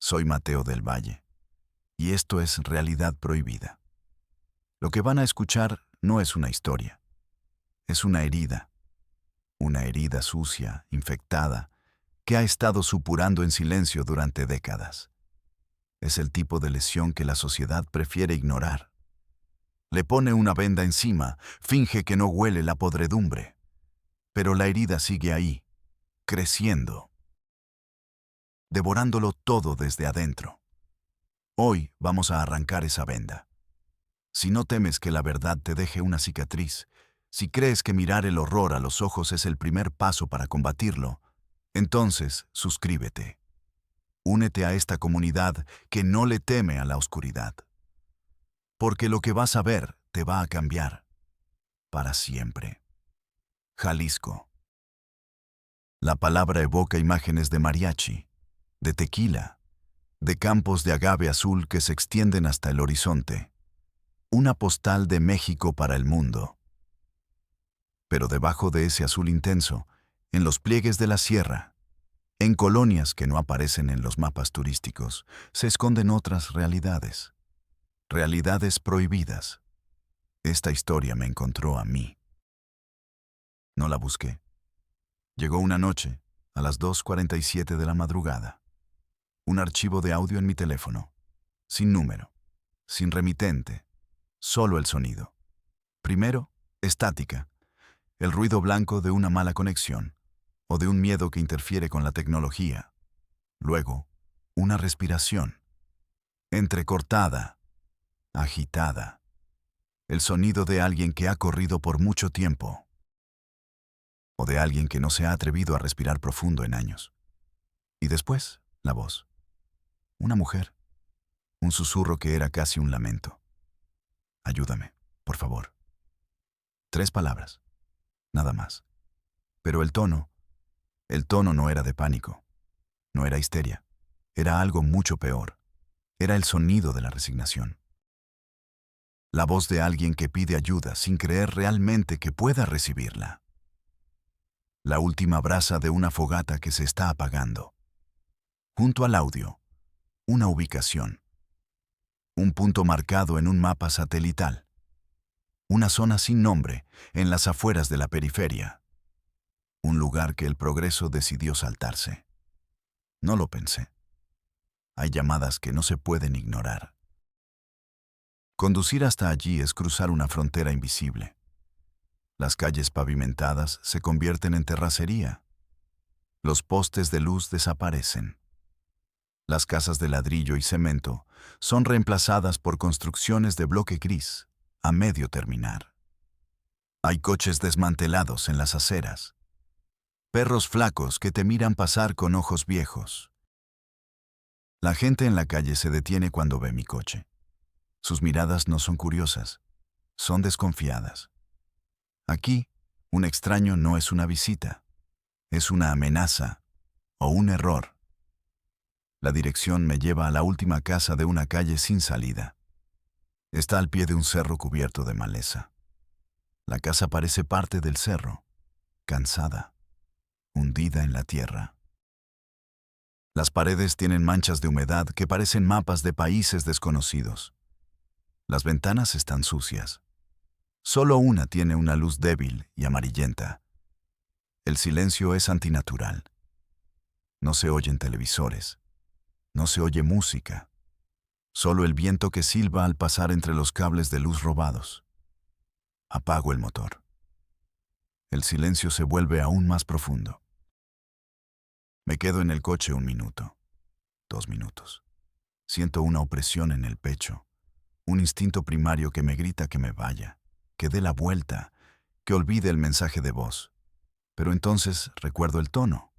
Soy Mateo del Valle, y esto es Realidad Prohibida. Lo que van a escuchar no es una historia, es una herida sucia, infectada, que ha estado supurando en silencio durante décadas. Es el tipo de lesión que la sociedad prefiere ignorar. Le pone una venda encima, finge que no huele la podredumbre, pero la herida sigue ahí, creciendo, devorándolo todo desde adentro. Hoy vamos a arrancar esa venda. Si no temes que la verdad te deje una cicatriz, si crees que mirar el horror a los ojos es el primer paso para combatirlo, entonces suscríbete. Únete a esta comunidad que no le teme a la oscuridad. Porque lo que vas a ver te va a cambiar. Para siempre. Jalisco. La palabra evoca imágenes de mariachi, de tequila, de campos de agave azul que se extienden hasta el horizonte. Una postal de México para el mundo. Pero debajo de ese azul intenso, en los pliegues de la sierra, en colonias que no aparecen en los mapas turísticos, se esconden otras realidades. Realidades prohibidas. Esta historia me encontró a mí. No la busqué. Llegó una noche, a las 2:47 de la madrugada. Un archivo de audio en mi teléfono, sin número, sin remitente, solo el sonido. Primero, estática, el ruido blanco de una mala conexión o de un miedo que interfiere con la tecnología. Luego, una respiración, entrecortada, agitada. El sonido de alguien que ha corrido por mucho tiempo o de alguien que no se ha atrevido a respirar profundo en años. Y después, la voz. Una mujer. Un susurro que era casi un lamento. Ayúdame, por favor. 3 palabras. Nada más. Pero el tono no era de pánico. No era histeria. Era algo mucho peor. Era el sonido de la resignación. La voz de alguien que pide ayuda sin creer realmente que pueda recibirla. La última brasa de una fogata que se está apagando. Junto al audio, una ubicación. Un punto marcado en un mapa satelital. Una zona sin nombre, en las afueras de la periferia. Un lugar que el progreso decidió saltarse. No lo pensé. Hay llamadas que no se pueden ignorar. Conducir hasta allí es cruzar una frontera invisible. Las calles pavimentadas se convierten en terracería. Los postes de luz desaparecen. Las casas de ladrillo y cemento son reemplazadas por construcciones de bloque gris, a medio terminar. Hay coches desmantelados en las aceras. Perros flacos que te miran pasar con ojos viejos. La gente en la calle se detiene cuando ve mi coche. Sus miradas no son curiosas, son desconfiadas. Aquí, un extraño no es una visita, es una amenaza o un error. La dirección me lleva a la última casa de una calle sin salida. Está al pie de un cerro cubierto de maleza. La casa parece parte del cerro, cansada, hundida en la tierra. Las paredes tienen manchas de humedad que parecen mapas de países desconocidos. Las ventanas están sucias. Solo una tiene una luz débil y amarillenta. El silencio es antinatural. No se oyen televisores. No se oye música. Solo el viento que silba al pasar entre los cables de luz robados. Apago el motor. El silencio se vuelve aún más profundo. Me quedo en el coche 1 minuto, 2 minutos. Siento una opresión en el pecho, un instinto primario que me grita que me vaya, que dé la vuelta, que olvide el mensaje de voz. Pero entonces recuerdo el tono,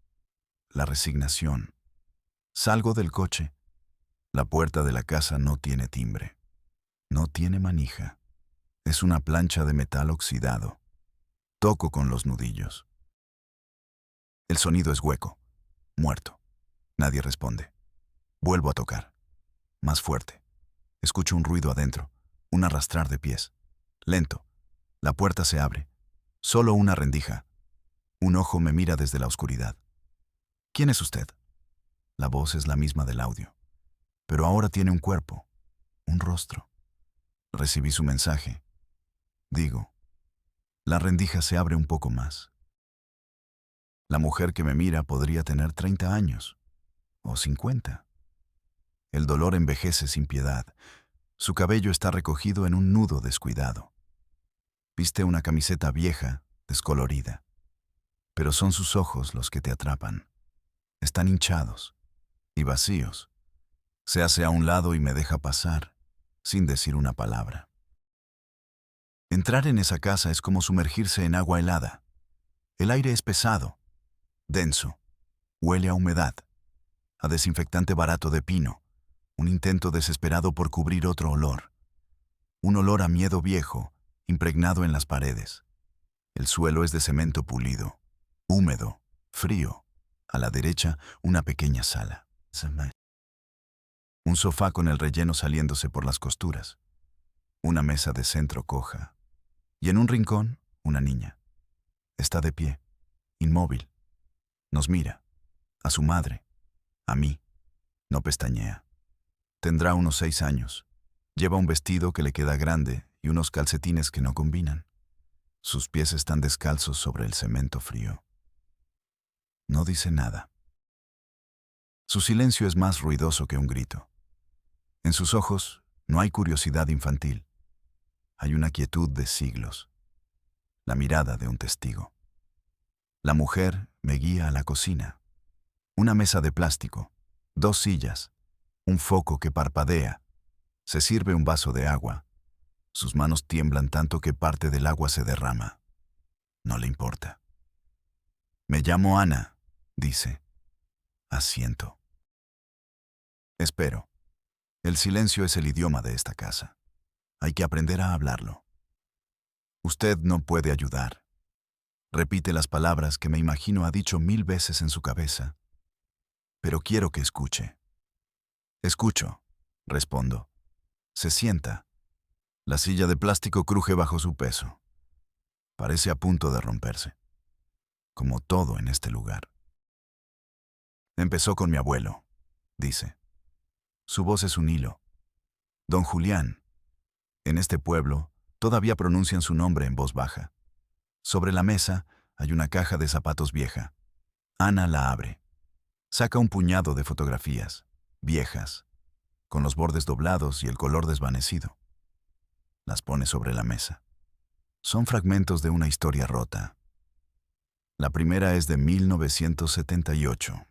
la resignación. Salgo del coche. La puerta de la casa no tiene timbre. No tiene manija. Es una plancha de metal oxidado. Toco con los nudillos. El sonido es hueco, muerto. Nadie responde. Vuelvo a tocar. Más fuerte. Escucho un ruido adentro, un arrastrar de pies. Lento. La puerta se abre. Solo una rendija. Un ojo me mira desde la oscuridad. ¿Quién es usted? La voz es la misma del audio. pero ahora tiene un cuerpo, un rostro. Recibí su mensaje. Digo, la rendija se abre un poco más. La mujer que me mira podría tener 30 años, o 50. El dolor envejece sin piedad. Su cabello está recogido en un nudo descuidado. Viste una camiseta vieja, descolorida. Pero son sus ojos los que te atrapan. Están hinchados y vacíos. Se hace a un lado y me deja pasar, sin decir una palabra. Entrar en esa casa es como sumergirse en agua helada. El aire es pesado, denso, huele a humedad, a desinfectante barato de pino, un intento desesperado por cubrir otro olor. Un olor a miedo viejo, impregnado en las paredes. El suelo es de cemento pulido, húmedo, frío. A la derecha, una pequeña sala. Un sofá con el relleno saliéndose por las costuras. Una mesa de centro coja. Y en un rincón, una niña. Está de pie, inmóvil. Nos mira. A su madre. A mí. No pestañea. Tendrá unos 6 años. Lleva un vestido que le queda grande y unos calcetines que no combinan. Sus pies están descalzos sobre el cemento frío. No dice nada. Su silencio es más ruidoso que un grito. En sus ojos no hay curiosidad infantil. Hay una quietud de siglos. La mirada de un testigo. La mujer me guía a la cocina. Una mesa de plástico, 2 sillas, un foco que parpadea. Se sirve un vaso de agua. Sus manos tiemblan tanto que parte del agua se derrama. No le importa. Me llamo Ana, dice. Asiento. Espero. El silencio es el idioma de esta casa. Hay que aprender a hablarlo. Usted no puede ayudar. Repite las palabras que me imagino ha dicho 1000 veces en su cabeza. Pero quiero que escuche. Escucho, respondo. Se sienta. La silla de plástico cruje bajo su peso. Parece a punto de romperse. Como todo en este lugar. Empezó con mi abuelo, dice. Su voz es un hilo. Don Julián. En este pueblo, todavía pronuncian su nombre en voz baja. Sobre la mesa hay una caja de zapatos vieja. Ana la abre. Saca un puñado de fotografías, viejas, con los bordes doblados y el color desvanecido. Las pone sobre la mesa. Son fragmentos de una historia rota. La primera es de 1978.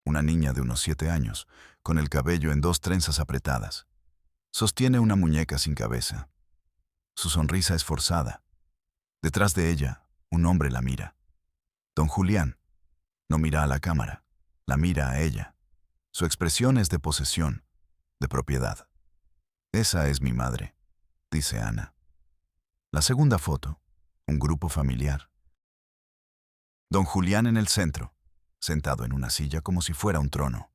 Una niña de unos 7 años, con el cabello en 2 trenzas apretadas. Sostiene una muñeca sin cabeza. Su sonrisa es forzada. Detrás de ella, un hombre la mira. Don Julián. No mira a la cámara, la mira a ella. Su expresión es de posesión, de propiedad. Esa es mi madre, dice Ana. La segunda foto, un grupo familiar. Don Julián en el centro, sentado en una silla como si fuera un trono.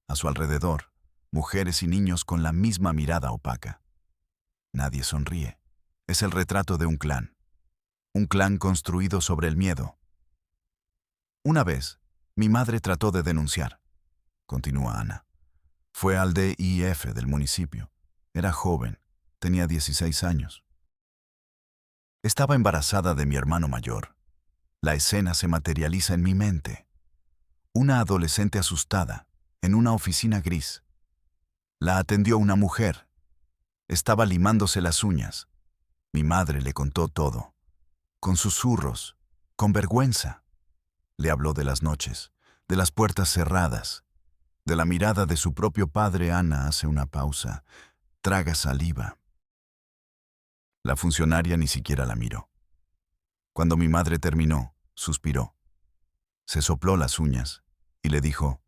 A su alrededor, mujeres y niños con la misma mirada opaca. Nadie sonríe. Es el retrato de un clan. Un clan construido sobre el miedo. Una vez, mi madre trató de denunciar, continúa Ana. Fue al DIF del municipio. Era joven, tenía 16 años. Estaba embarazada de mi hermano mayor. La escena se materializa en mi mente. Una adolescente asustada, en una oficina gris. La atendió una mujer. Estaba limándose las uñas. Mi madre le contó todo. Con susurros, con vergüenza. Le habló de las noches, de las puertas cerradas, de la mirada de su propio padre. Ana hace una pausa, traga saliva. La funcionaria ni siquiera la miró. Cuando mi madre terminó, suspiró. Se sopló las uñas y le dijo,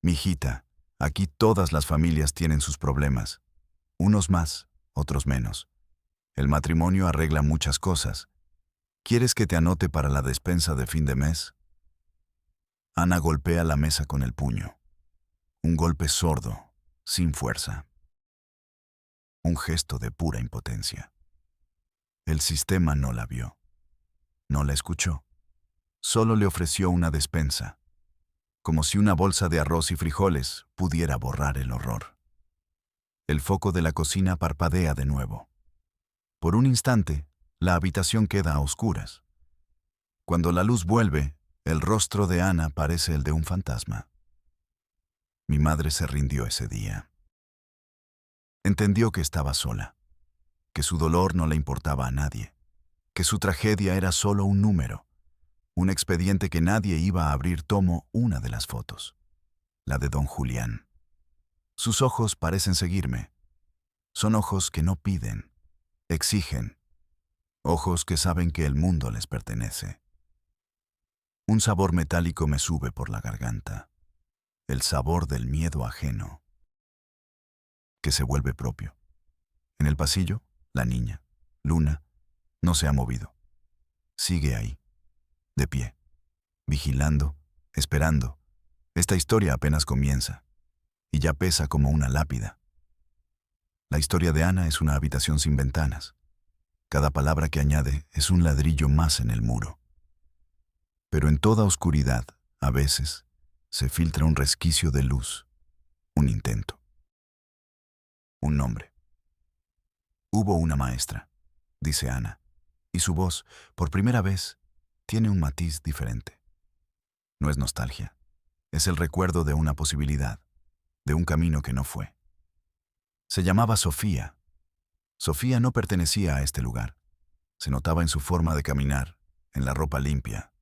«Mijita, aquí todas las familias tienen sus problemas. Unos más, otros menos. El matrimonio arregla muchas cosas. ¿Quieres que te anote para la despensa de fin de mes?» Ana golpea la mesa con el puño. Un golpe sordo, sin fuerza. Un gesto de pura impotencia. El sistema no la vio. No la escuchó. Solo le ofreció una despensa. como si una bolsa de arroz y frijoles pudiera borrar el horror. El foco de la cocina parpadea de nuevo. Por un instante, la habitación queda a oscuras. Cuando la luz vuelve, el rostro de Ana parece el de un fantasma. Mi madre se rindió ese día. Entendió que estaba sola, que su dolor no le importaba a nadie, que su tragedia era solo un número, un expediente que nadie iba a abrir. Tomo una de las fotos, la de don Julián. Sus ojos parecen seguirme. Son ojos que no piden, exigen. Ojos que saben que el mundo les pertenece. Un sabor metálico me sube por la garganta. El sabor del miedo ajeno, que se vuelve propio. En el pasillo, la niña, Luna, no se ha movido. Sigue ahí, de pie, vigilando, esperando. Esta historia apenas comienza, y ya pesa como una lápida. La historia de Ana es una habitación sin ventanas. Cada palabra que añade es un ladrillo más en el muro. Pero en toda oscuridad, a veces, se filtra un resquicio de luz, un intento. Un nombre. Hubo una maestra, dice Ana, y su voz, por primera vez, tiene un matiz diferente. No es nostalgia, es el recuerdo de una posibilidad, de un camino que no fue. Se llamaba Sofía. Sofía no pertenecía a este lugar. Se notaba en su forma de caminar, en la ropa limpia,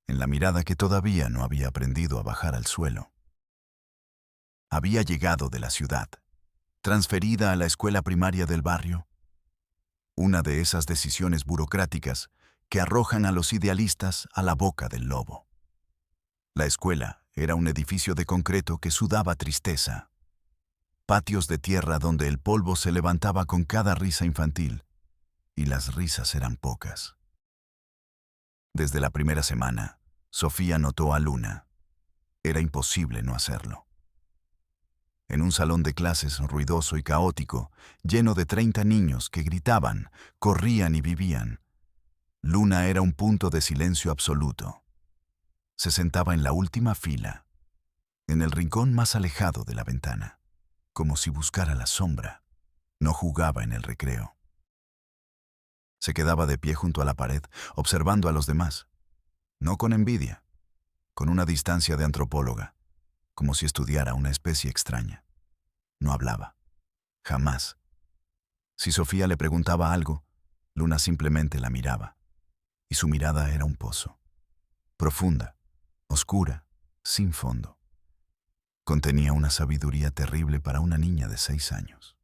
en la mirada que todavía no había aprendido a bajar al suelo. Había llegado de la ciudad, transferida a la escuela primaria del barrio. Una de esas decisiones burocráticas que arrojan a los idealistas a la boca del lobo. La escuela era un edificio de concreto que sudaba tristeza. Patios de tierra donde el polvo se levantaba con cada risa infantil, y las risas eran pocas. Desde la primera semana, Sofía notó a Luna. Era imposible no hacerlo. En un salón de clases ruidoso y caótico, lleno de 30 niños que gritaban, corrían y vivían, Luna era un punto de silencio absoluto. Se sentaba en la última fila, en el rincón más alejado de la ventana, como si buscara la sombra. No jugaba en el recreo. Se quedaba de pie junto a la pared, observando a los demás, no con envidia, con una distancia de antropóloga, como si estudiara una especie extraña. No hablaba. Jamás. Si Sofía le preguntaba algo, Luna simplemente la miraba. Y su mirada era un pozo. Profunda, oscura, sin fondo. Contenía una sabiduría terrible para una niña de 6 años.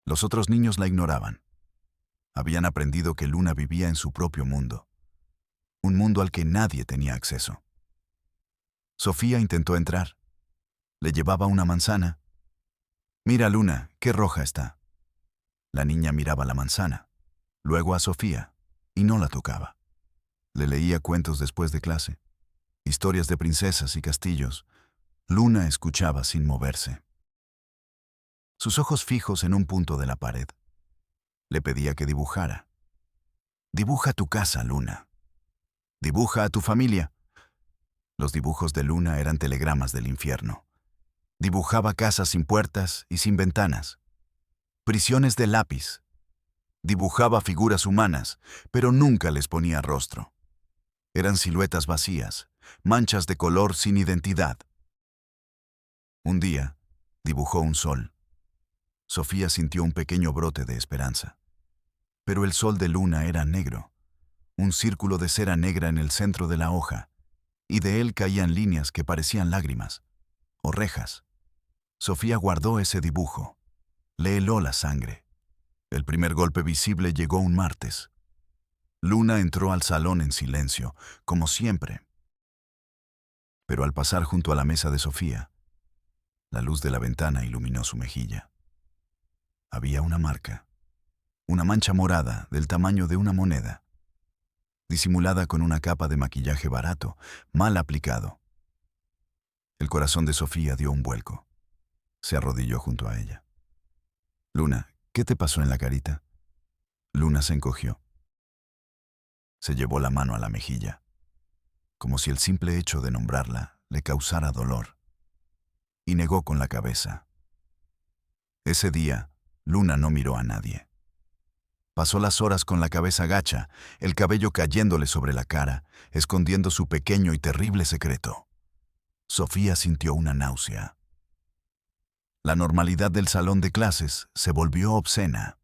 Los otros niños la ignoraban. Habían aprendido que Luna vivía en su propio mundo. Un mundo al que nadie tenía acceso. Sofía intentó entrar. Le llevaba una manzana. «Mira, Luna, qué roja está». La niña miraba la manzana, luego a Sofía, y no la tocaba. Le leía cuentos después de clase, historias de princesas y castillos. Luna escuchaba sin moverse. Sus ojos fijos en un punto de la pared. Le pedía que dibujara. «Dibuja tu casa, Luna. Dibuja a tu familia». Los dibujos de Luna eran telegramas del infierno. Dibujaba casas sin puertas y sin ventanas. Prisiones de lápiz. Dibujaba figuras humanas, pero nunca les ponía rostro. Eran siluetas vacías, manchas de color sin identidad. Un día, dibujó un sol. Sofía sintió un pequeño brote de esperanza. Pero el sol de Luna era negro, un círculo de cera negra en el centro de la hoja, y de él caían líneas que parecían lágrimas, o rejas. Sofía guardó ese dibujo. Le heló la sangre. El primer golpe visible llegó un martes. Luna entró al salón en silencio, como siempre. Pero al pasar junto a la mesa de Sofía, la luz de la ventana iluminó su mejilla. Había una marca, una mancha morada del tamaño de una moneda, disimulada con una capa de maquillaje barato, mal aplicado. El corazón de Sofía dio un vuelco. Se arrodilló junto a ella. «Luna, ¿qué te pasó en la carita?» Luna se encogió. Se llevó la mano a la mejilla, como si el simple hecho de nombrarla le causara dolor, y negó con la cabeza. Ese día, Luna no miró a nadie. Pasó las horas con la cabeza gacha, el cabello cayéndole sobre la cara, escondiendo su pequeño y terrible secreto. Sofía sintió una náusea. La normalidad del salón de clases se volvió obscena.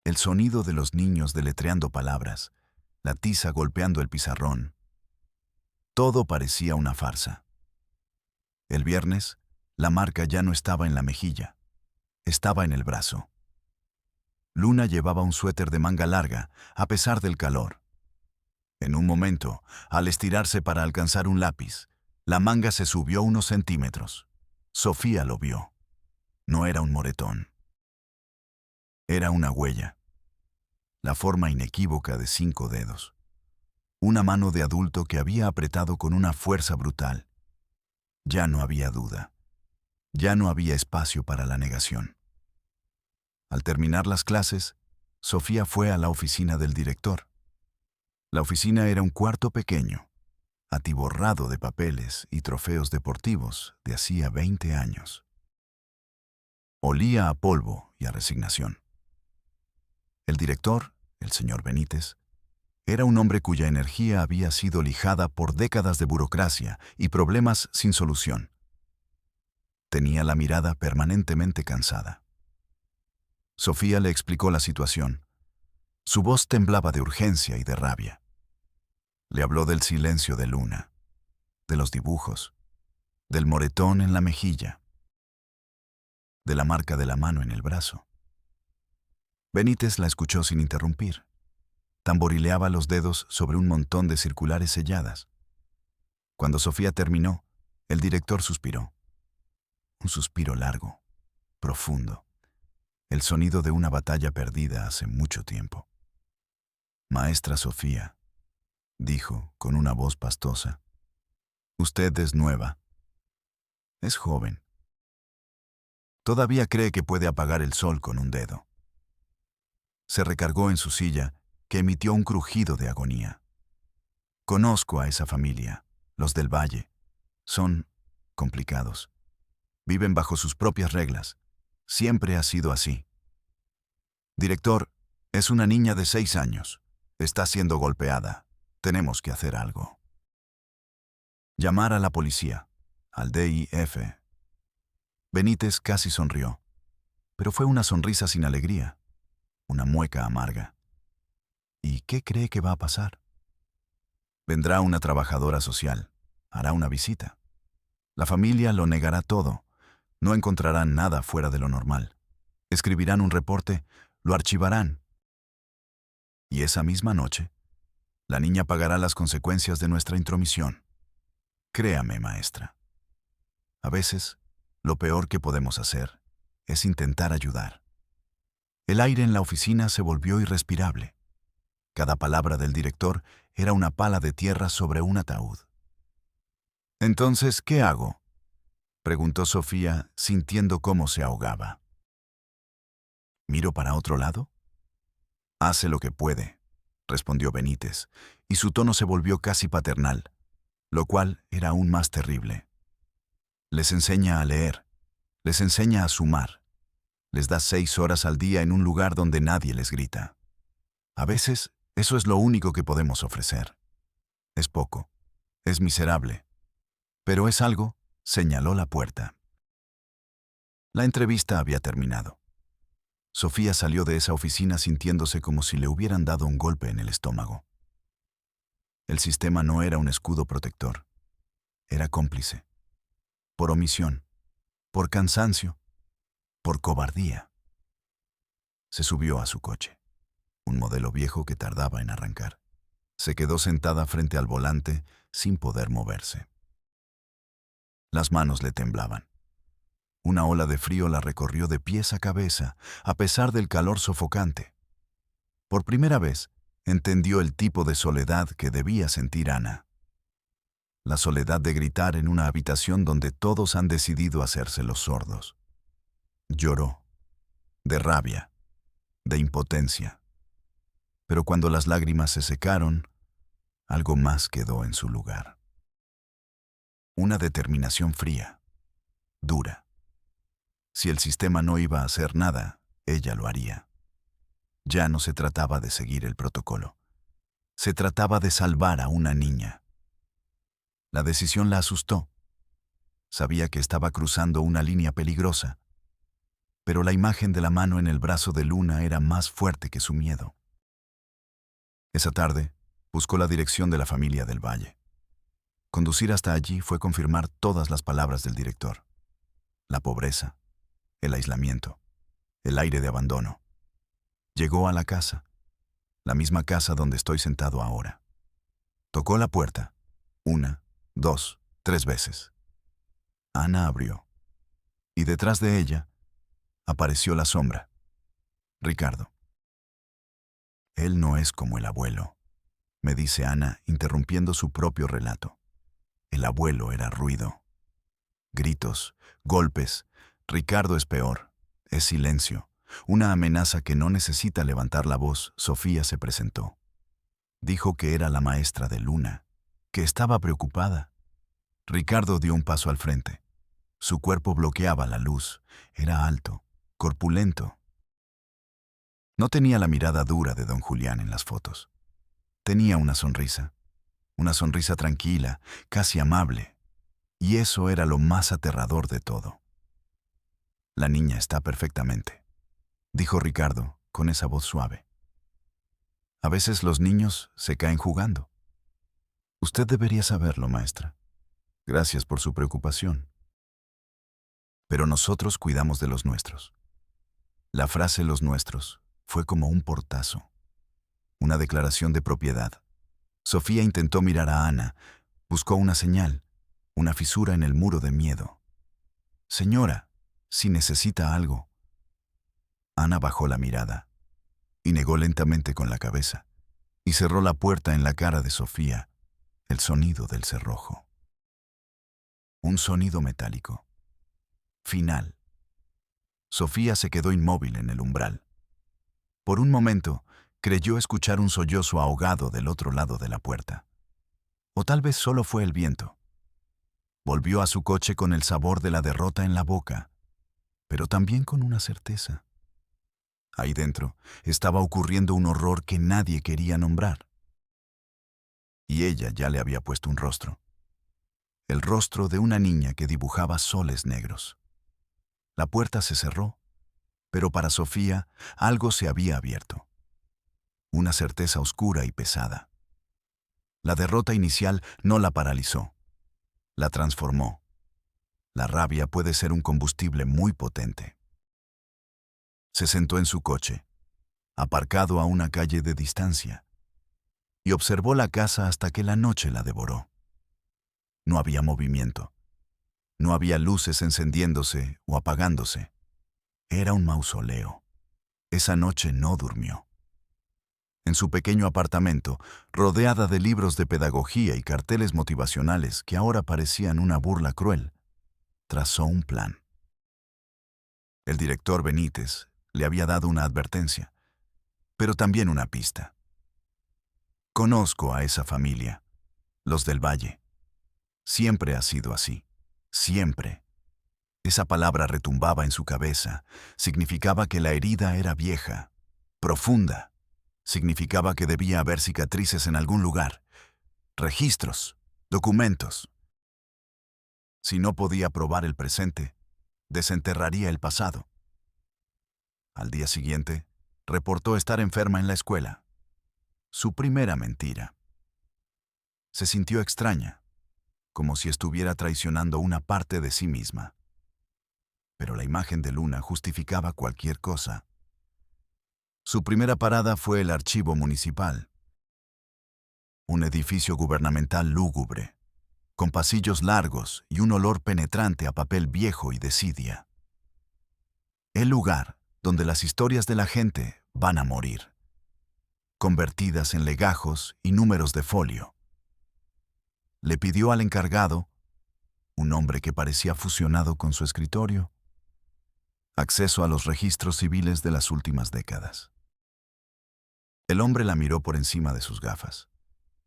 El sonido de los niños deletreando palabras, la tiza golpeando el pizarrón. Todo parecía una farsa. El viernes, la marca ya no estaba en la mejilla, estaba en el brazo. Luna llevaba un suéter de manga larga, a pesar del calor. En un momento, al estirarse para alcanzar un lápiz, la manga se subió unos centímetros. Sofía lo vio. No era un moretón. Era una huella. La forma inequívoca de 5 dedos. Una mano de adulto que había apretado con una fuerza brutal. Ya no había duda. Ya no había espacio para la negación. Al terminar las clases, Sofía fue a la oficina del director. La oficina era un cuarto pequeño, atiborrado de papeles y trofeos deportivos de hacía 20 años. Olía a polvo y a resignación. El director, el señor Benítez, era un hombre cuya energía había sido lijada por décadas de burocracia y problemas sin solución. Tenía la mirada permanentemente cansada. Sofía le explicó la situación. Su voz temblaba de urgencia y de rabia. Le habló del silencio de Luna, de los dibujos, del moretón en la mejilla, de la marca de la mano en el brazo. Benítez la escuchó sin interrumpir. Tamborileaba los dedos sobre un montón de circulares selladas. Cuando Sofía terminó, el director suspiró. Un suspiro largo, profundo, el sonido de una batalla perdida hace mucho tiempo. Maestra Sofía, dijo con una voz pastosa, usted es nueva. Es joven. Todavía cree que puede apagar el sol con un dedo. Se recargó en su silla, que emitió un crujido de agonía. Conozco a esa familia, los del Valle. Son complicados. Viven bajo sus propias reglas. Siempre ha sido así. Director, es una niña de 6 años. Está siendo golpeada. Tenemos que hacer algo. Llamar a la policía, al DIF. Benítez casi sonrió, pero fue una sonrisa sin alegría, una mueca amarga. ¿Y qué cree que va a pasar? Vendrá una trabajadora social, hará una visita. La familia lo negará todo, no encontrarán nada fuera de lo normal. Escribirán un reporte, lo archivarán. Y esa misma noche, la niña pagará las consecuencias de nuestra intromisión. Créame, maestra. A veces, lo peor que podemos hacer es intentar ayudar. El aire en la oficina se volvió irrespirable. Cada palabra del director era una pala de tierra sobre un ataúd. «Entonces, ¿qué hago?», preguntó Sofía, sintiendo cómo se ahogaba. «¿Miro para otro lado?». «Hace lo que puede», respondió Benítez, y su tono se volvió casi paternal, lo cual era aún más terrible. «Les enseña a leer, les enseña a sumar, les da 6 horas al día en un lugar donde nadie les grita. A veces, eso es lo único que podemos ofrecer. Es poco, es miserable, pero es algo», señaló la puerta. La entrevista había terminado. Sofía salió de esa oficina sintiéndose como si le hubieran dado un golpe en el estómago. El sistema no era un escudo protector, era cómplice. Por omisión, por cansancio, por cobardía. Se subió a su coche, un modelo viejo que tardaba en arrancar. Se quedó sentada frente al volante sin poder moverse. Las manos le temblaban. Una ola de frío la recorrió de pies a cabeza, a pesar del calor sofocante. Por primera vez, entendió el tipo de soledad que debía sentir Ana. La soledad de gritar en una habitación donde todos han decidido hacerse los sordos. Lloró, de rabia, de impotencia. Pero cuando las lágrimas se secaron, algo más quedó en su lugar. Una determinación fría, dura. Si el sistema no iba a hacer nada, ella lo haría. Ya no se trataba de seguir el protocolo. Se trataba de salvar a una niña. La decisión la asustó. Sabía que estaba cruzando una línea peligrosa, pero la imagen de la mano en el brazo de Luna era más fuerte que su miedo. Esa tarde, buscó la dirección de la familia del Valle. Conducir hasta allí fue confirmar todas las palabras del director. La pobreza, el aislamiento, el aire de abandono. Llegó a la casa, la misma casa donde estoy sentado ahora. Tocó la puerta, 1, 2, 3 veces. Ana abrió, y detrás de ella apareció la sombra. Ricardo. Él no es como el abuelo, me dice Ana, interrumpiendo su propio relato. El abuelo era ruido. Gritos, golpes. Ricardo es peor. Es silencio. Una amenaza que no necesita levantar la voz. Sofía se presentó. Dijo que era la maestra de Luna, que estaba preocupada. Ricardo dio un paso al frente. Su cuerpo bloqueaba la luz. Era alto, corpulento. No tenía la mirada dura de don Julián en las fotos. Tenía una sonrisa tranquila, casi amable. Y eso era lo más aterrador de todo. La niña está perfectamente, dijo Ricardo con esa voz suave. A veces los niños se caen jugando. Usted debería saberlo, maestra. Gracias por su preocupación. Pero nosotros cuidamos de los nuestros. La frase "los nuestros" fue como un portazo, una declaración de propiedad. Sofía intentó mirar a Ana, buscó una señal, una fisura en el muro de miedo. Señora, si necesita algo. Ana bajó la mirada y negó lentamente con la cabeza y cerró la puerta en la cara de Sofía, el sonido del cerrojo. Un sonido metálico. Final. Sofía se quedó inmóvil en el umbral. Por un momento, creyó escuchar un sollozo ahogado del otro lado de la puerta. O tal vez solo fue el viento. Volvió a su coche con el sabor de la derrota en la boca, pero también con una certeza. Ahí dentro estaba ocurriendo un horror que nadie quería nombrar. Y ella ya le había puesto un rostro. El rostro de una niña que dibujaba soles negros. La puerta se cerró, pero para Sofía algo se había abierto. Una certeza oscura y pesada. La derrota inicial no la paralizó, la transformó. La rabia puede ser un combustible muy potente. Se sentó en su coche, aparcado a una calle de distancia, y observó la casa hasta que la noche la devoró. No había movimiento. No había luces encendiéndose o apagándose. Era un mausoleo. Esa noche no durmió. En su pequeño apartamento, rodeada de libros de pedagogía y carteles motivacionales que ahora parecían una burla cruel, trazó un plan. El director Benítez le había dado una advertencia, pero también una pista. Conozco a esa familia, los del Valle. Siempre ha sido así. Siempre. Esa palabra retumbaba en su cabeza. Significaba que la herida era vieja, profunda. Significaba que debía haber cicatrices en algún lugar, registros, documentos. Si no podía probar el presente, desenterraría el pasado. Al día siguiente, reportó estar enferma en la escuela. Su primera mentira. Se sintió extraña, como si estuviera traicionando una parte de sí misma. Pero la imagen de Luna justificaba cualquier cosa. Su primera parada fue el archivo municipal. Un edificio gubernamental lúgubre, con pasillos largos y un olor penetrante a papel viejo y desidia. El lugar donde las historias de la gente van a morir, convertidas en legajos y números de folio. Le pidió al encargado, un hombre que parecía fusionado con su escritorio, acceso a los registros civiles de las últimas décadas. El hombre la miró por encima de sus gafas,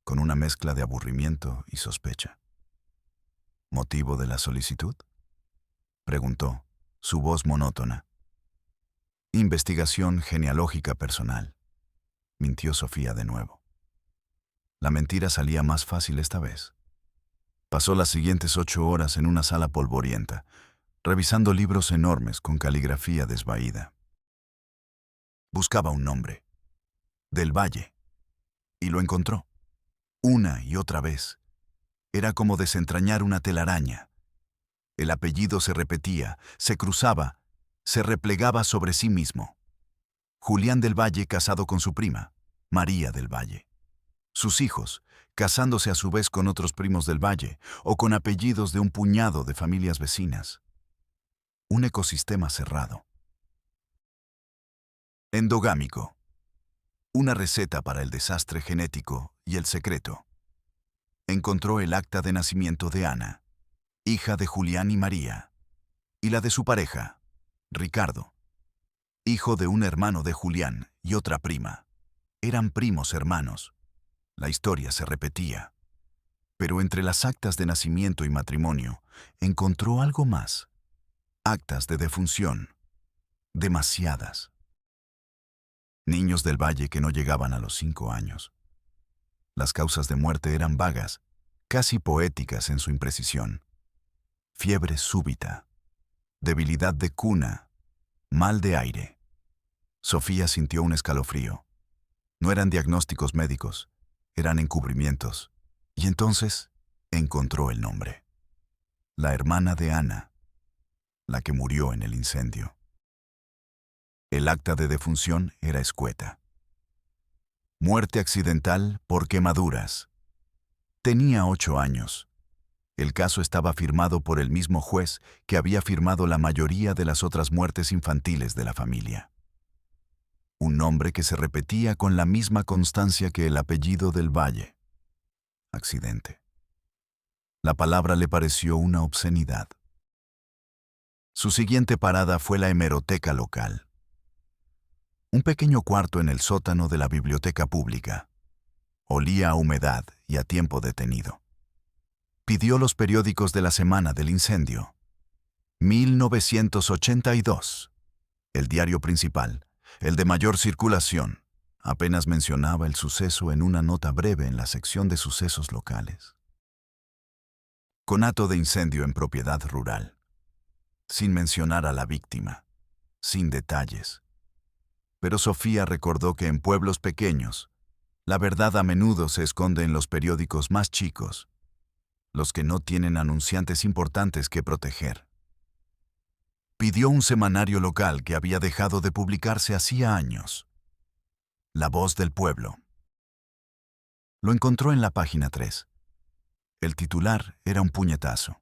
con una mezcla de aburrimiento y sospecha. ¿Motivo de la solicitud?, preguntó, su voz monótona. Investigación genealógica personal, mintió Sofía de nuevo. La mentira salía más fácil esta vez. Pasó las siguientes 8 horas en una sala polvorienta, revisando libros enormes con caligrafía desvaída. Buscaba un nombre. Del Valle. Y lo encontró. Una y otra vez. Era como desentrañar una telaraña. El apellido se repetía, se cruzaba, se replegaba sobre sí mismo. Julián del Valle casado con su prima, María del Valle. Sus hijos, casándose a su vez con otros primos del Valle o con apellidos de un puñado de familias vecinas. Un ecosistema cerrado. Endogámico. Una receta para el desastre genético y el secreto. Encontró el acta de nacimiento de Ana, hija de Julián y María, y la de su pareja, Ricardo, hijo de un hermano de Julián y otra prima. Eran primos hermanos. La historia se repetía. Pero entre las actas de nacimiento y matrimonio, encontró algo más. Actas de defunción. Demasiadas. Niños del Valle que no llegaban a los 5 años. Las causas de muerte eran vagas, casi poéticas en su imprecisión. Fiebre súbita, debilidad de cuna, mal de aire. Sofía sintió un escalofrío. No eran diagnósticos médicos, eran encubrimientos. Y entonces encontró el nombre. La hermana de Ana, la que murió en el incendio. El acta de defunción era escueta. Muerte accidental por quemaduras. Tenía 8 años. El caso estaba firmado por el mismo juez que había firmado la mayoría de las otras muertes infantiles de la familia. Un nombre que se repetía con la misma constancia que el apellido del Valle. Accidente. La palabra le pareció una obscenidad. Su siguiente parada fue la hemeroteca local. Un pequeño cuarto en el sótano de la biblioteca pública. Olía a humedad y a tiempo detenido. Pidió los periódicos de la semana del incendio. 1982. El diario principal, el de mayor circulación, apenas mencionaba el suceso en una nota breve en la sección de sucesos locales. Conato de incendio en propiedad rural. Sin mencionar a la víctima. Sin detalles. Pero Sofía recordó que en pueblos pequeños, la verdad a menudo se esconde en los periódicos más chicos, los que no tienen anunciantes importantes que proteger. Pidió un semanario local que había dejado de publicarse hacía años. La Voz del Pueblo. Lo encontró en la página 3. El titular era un puñetazo.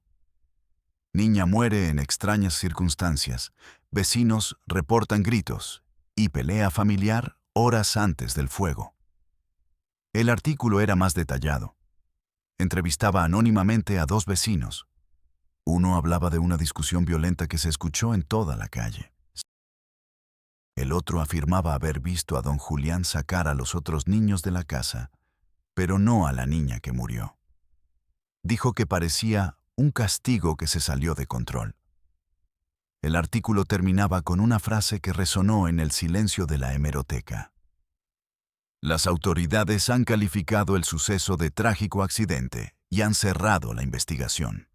Niña muere en extrañas circunstancias. Vecinos reportan gritos y pelea familiar horas antes del fuego. El artículo era más detallado. Entrevistaba anónimamente a 2 vecinos. Uno hablaba de una discusión violenta que se escuchó en toda la calle. El otro afirmaba haber visto a don Julián sacar a los otros niños de la casa, pero no a la niña que murió. Dijo que parecía un castigo que se salió de control. El artículo terminaba con una frase que resonó en el silencio de la hemeroteca. Las autoridades han calificado el suceso de trágico accidente y han cerrado la investigación.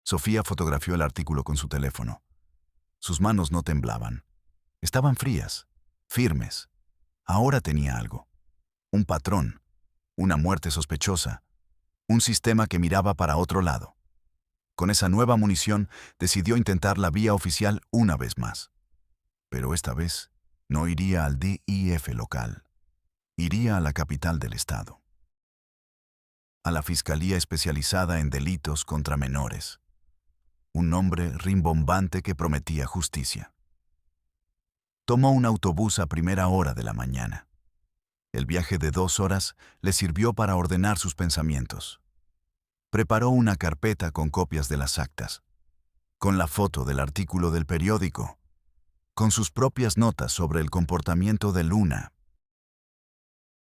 Sofía fotografió el artículo con su teléfono. Sus manos no temblaban. Estaban frías, firmes. Ahora tenía algo. Un patrón, una muerte sospechosa, un sistema que miraba para otro lado. Con esa nueva munición, decidió intentar la vía oficial una vez más. Pero esta vez no iría al DIF local. Iría a la capital del estado. A la Fiscalía Especializada en Delitos contra Menores. Un nombre rimbombante que prometía justicia. Tomó un autobús a primera hora de la mañana. El viaje de 2 horas le sirvió para ordenar sus pensamientos. Preparó una carpeta con copias de las actas, con la foto del artículo del periódico, con sus propias notas sobre el comportamiento de Luna.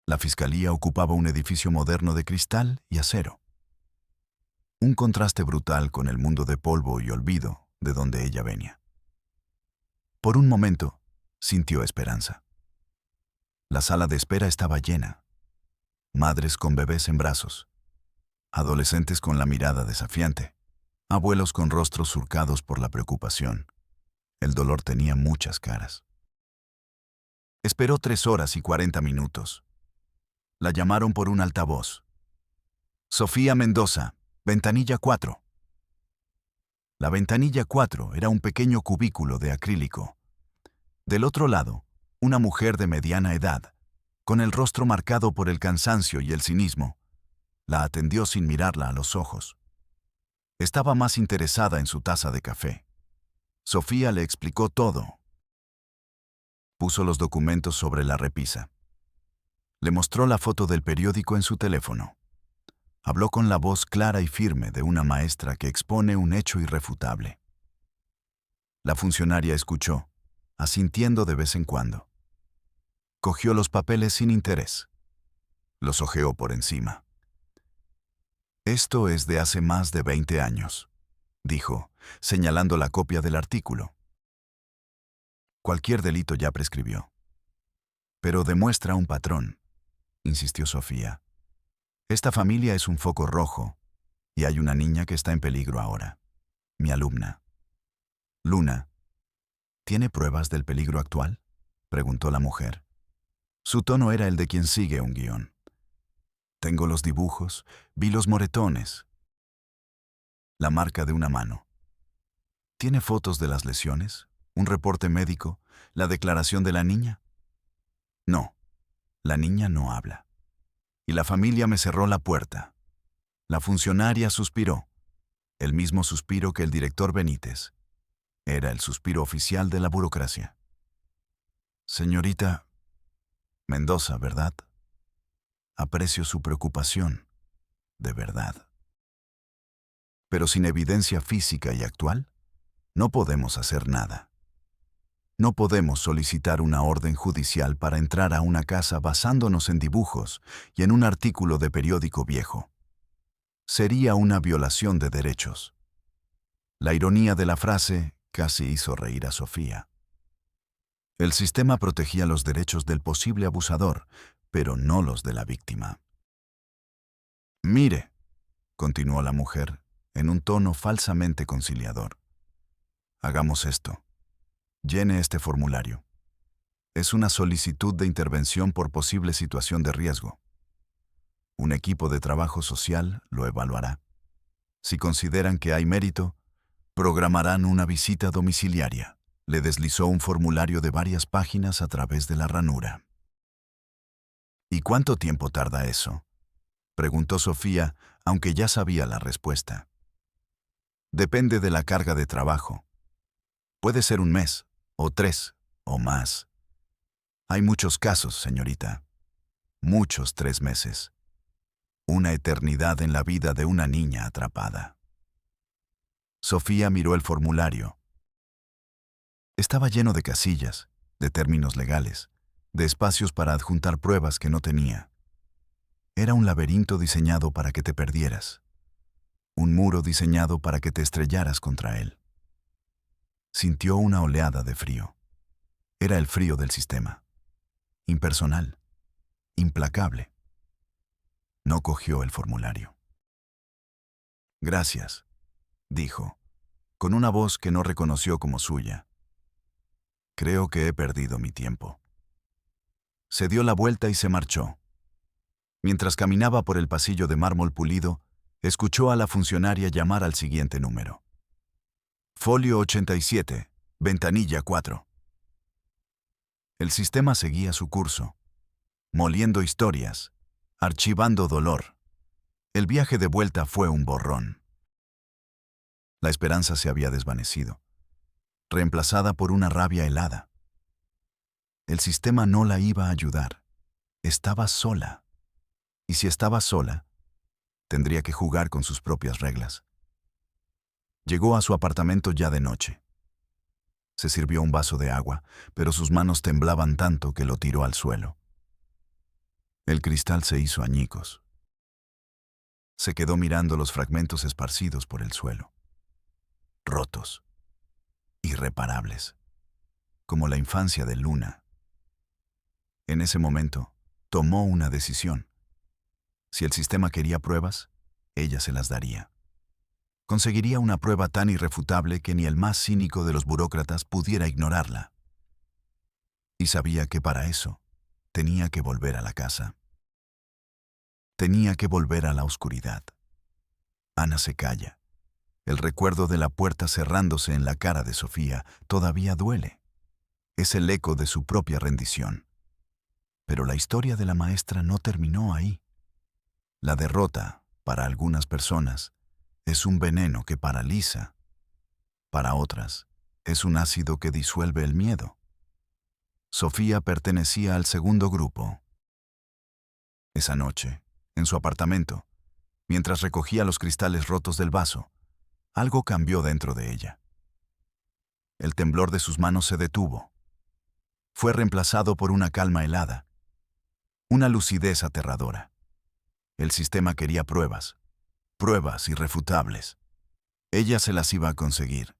La fiscalía ocupaba un edificio moderno de cristal y acero. Un contraste brutal con el mundo de polvo y olvido de donde ella venía. Por un momento, sintió esperanza. La sala de espera estaba llena. Madres con bebés en brazos, adolescentes con la mirada desafiante, abuelos con rostros surcados por la preocupación. El dolor tenía muchas caras. Esperó 3 horas y 40 minutos. La llamaron por un altavoz. Sofía Mendoza, ventanilla 4. La ventanilla 4 era un pequeño cubículo de acrílico. Del otro lado, una mujer de mediana edad, con el rostro marcado por el cansancio y el cinismo, la atendió sin mirarla a los ojos. Estaba más interesada en su taza de café. Sofía le explicó todo. Puso los documentos sobre la repisa. Le mostró la foto del periódico en su teléfono. Habló con la voz clara y firme de una maestra que expone un hecho irrefutable. La funcionaria escuchó, asintiendo de vez en cuando. Cogió los papeles sin interés. Los hojeó por encima. Esto es de hace más de 20 años, dijo, señalando la copia del artículo. Cualquier delito ya prescribió. Pero demuestra un patrón, insistió Sofía. Esta familia es un foco rojo, y hay una niña que está en peligro ahora. Mi alumna. Luna. ¿Tiene pruebas del peligro actual?, preguntó la mujer. Su tono era el de quien sigue un guión. Tengo los dibujos, vi los moretones. La marca de una mano. ¿Tiene fotos de las lesiones? ¿Un reporte médico? ¿La declaración de la niña? No, la niña no habla. Y la familia me cerró la puerta. La funcionaria suspiró, el mismo suspiro que el director Benítez. Era el suspiro oficial de la burocracia. Señorita Mendoza, ¿verdad? Aprecio su preocupación, de verdad. Pero sin evidencia física y actual, no podemos hacer nada. No podemos solicitar una orden judicial para entrar a una casa basándonos en dibujos y en un artículo de periódico viejo. Sería una violación de derechos. La ironía de la frase casi hizo reír a Sofía. El sistema protegía los derechos del posible abusador, pero no los de la víctima. Mire, continuó la mujer, en un tono falsamente conciliador. Hagamos esto. Llene este formulario. Es una solicitud de intervención por posible situación de riesgo. Un equipo de trabajo social lo evaluará. Si consideran que hay mérito, programarán una visita domiciliaria. Le deslizó un formulario de varias páginas a través de la ranura. ¿Y cuánto tiempo tarda eso?, preguntó Sofía, aunque ya sabía la respuesta. Depende de la carga de trabajo. Puede ser 1 mes, o 3, o más. Hay muchos casos, señorita. Muchos 3 meses. Una eternidad en la vida de una niña atrapada. Sofía miró el formulario. Estaba lleno de casillas, de términos legales, de espacios para adjuntar pruebas que no tenía. Era un laberinto diseñado para que te perdieras. Un muro diseñado para que te estrellaras contra él. Sintió una oleada de frío. Era el frío del sistema. Impersonal. Implacable. No cogió el formulario. Gracias, dijo, con una voz que no reconoció como suya. Creo que he perdido mi tiempo. Se dio la vuelta y se marchó. Mientras caminaba por el pasillo de mármol pulido, escuchó a la funcionaria llamar al siguiente número. Folio 87, ventanilla 4. El sistema seguía su curso, moliendo historias, archivando dolor. El viaje de vuelta fue un borrón. La esperanza se había desvanecido, reemplazada por una rabia helada. El sistema no la iba a ayudar. Estaba sola. Y si estaba sola, tendría que jugar con sus propias reglas. Llegó a su apartamento ya de noche. Se sirvió un vaso de agua, pero sus manos temblaban tanto que lo tiró al suelo. El cristal se hizo añicos. Se quedó mirando los fragmentos esparcidos por el suelo. Rotos. Irreparables. Como la infancia de Luna. En ese momento, tomó una decisión. Si el sistema quería pruebas, ella se las daría. Conseguiría una prueba tan irrefutable que ni el más cínico de los burócratas pudiera ignorarla. Y sabía que para eso tenía que volver a la casa. Tenía que volver a la oscuridad. Ana se calla. El recuerdo de la puerta cerrándose en la cara de Sofía todavía duele. Es el eco de su propia rendición. Pero la historia de la maestra no terminó ahí. La derrota, para algunas personas, es un veneno que paraliza. Para otras, es un ácido que disuelve el miedo. Sofía pertenecía al segundo grupo. Esa noche, en su apartamento, mientras recogía los cristales rotos del vaso, algo cambió dentro de ella. El temblor de sus manos se detuvo. Fue reemplazado por una calma helada, una lucidez aterradora. El sistema quería pruebas, pruebas irrefutables. Ella se las iba a conseguir.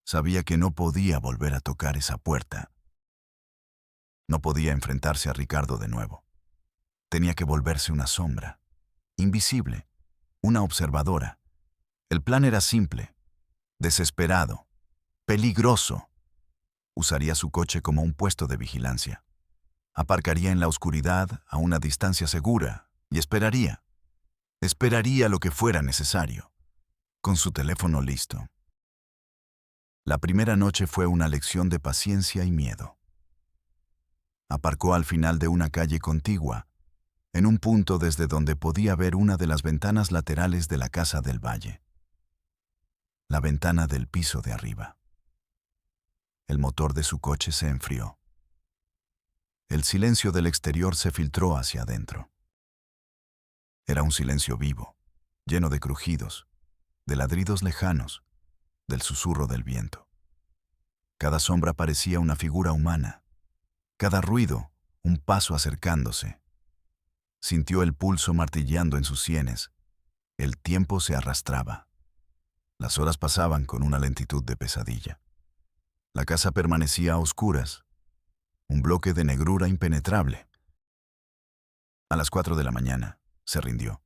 Sabía que no podía volver a tocar esa puerta. No podía enfrentarse a Ricardo de nuevo. Tenía que volverse una sombra, invisible, una observadora. El plan era simple, desesperado, peligroso. Usaría su coche como un puesto de vigilancia. Aparcaría en la oscuridad a una distancia segura y esperaría. Esperaría lo que fuera necesario, con su teléfono listo. La primera noche fue una lección de paciencia y miedo. Aparcó al final de una calle contigua, en un punto desde donde podía ver una de las ventanas laterales de la casa del valle. La ventana del piso de arriba. El motor de su coche se enfrió. El silencio del exterior se filtró hacia adentro. Era un silencio vivo, lleno de crujidos, de ladridos lejanos, del susurro del viento. Cada sombra parecía una figura humana. Cada ruido, un paso acercándose. Sintió el pulso martilleando en sus sienes. El tiempo se arrastraba. Las horas pasaban con una lentitud de pesadilla. La casa permanecía a oscuras, un bloque de negrura impenetrable. A las 4 de la mañana, se rindió.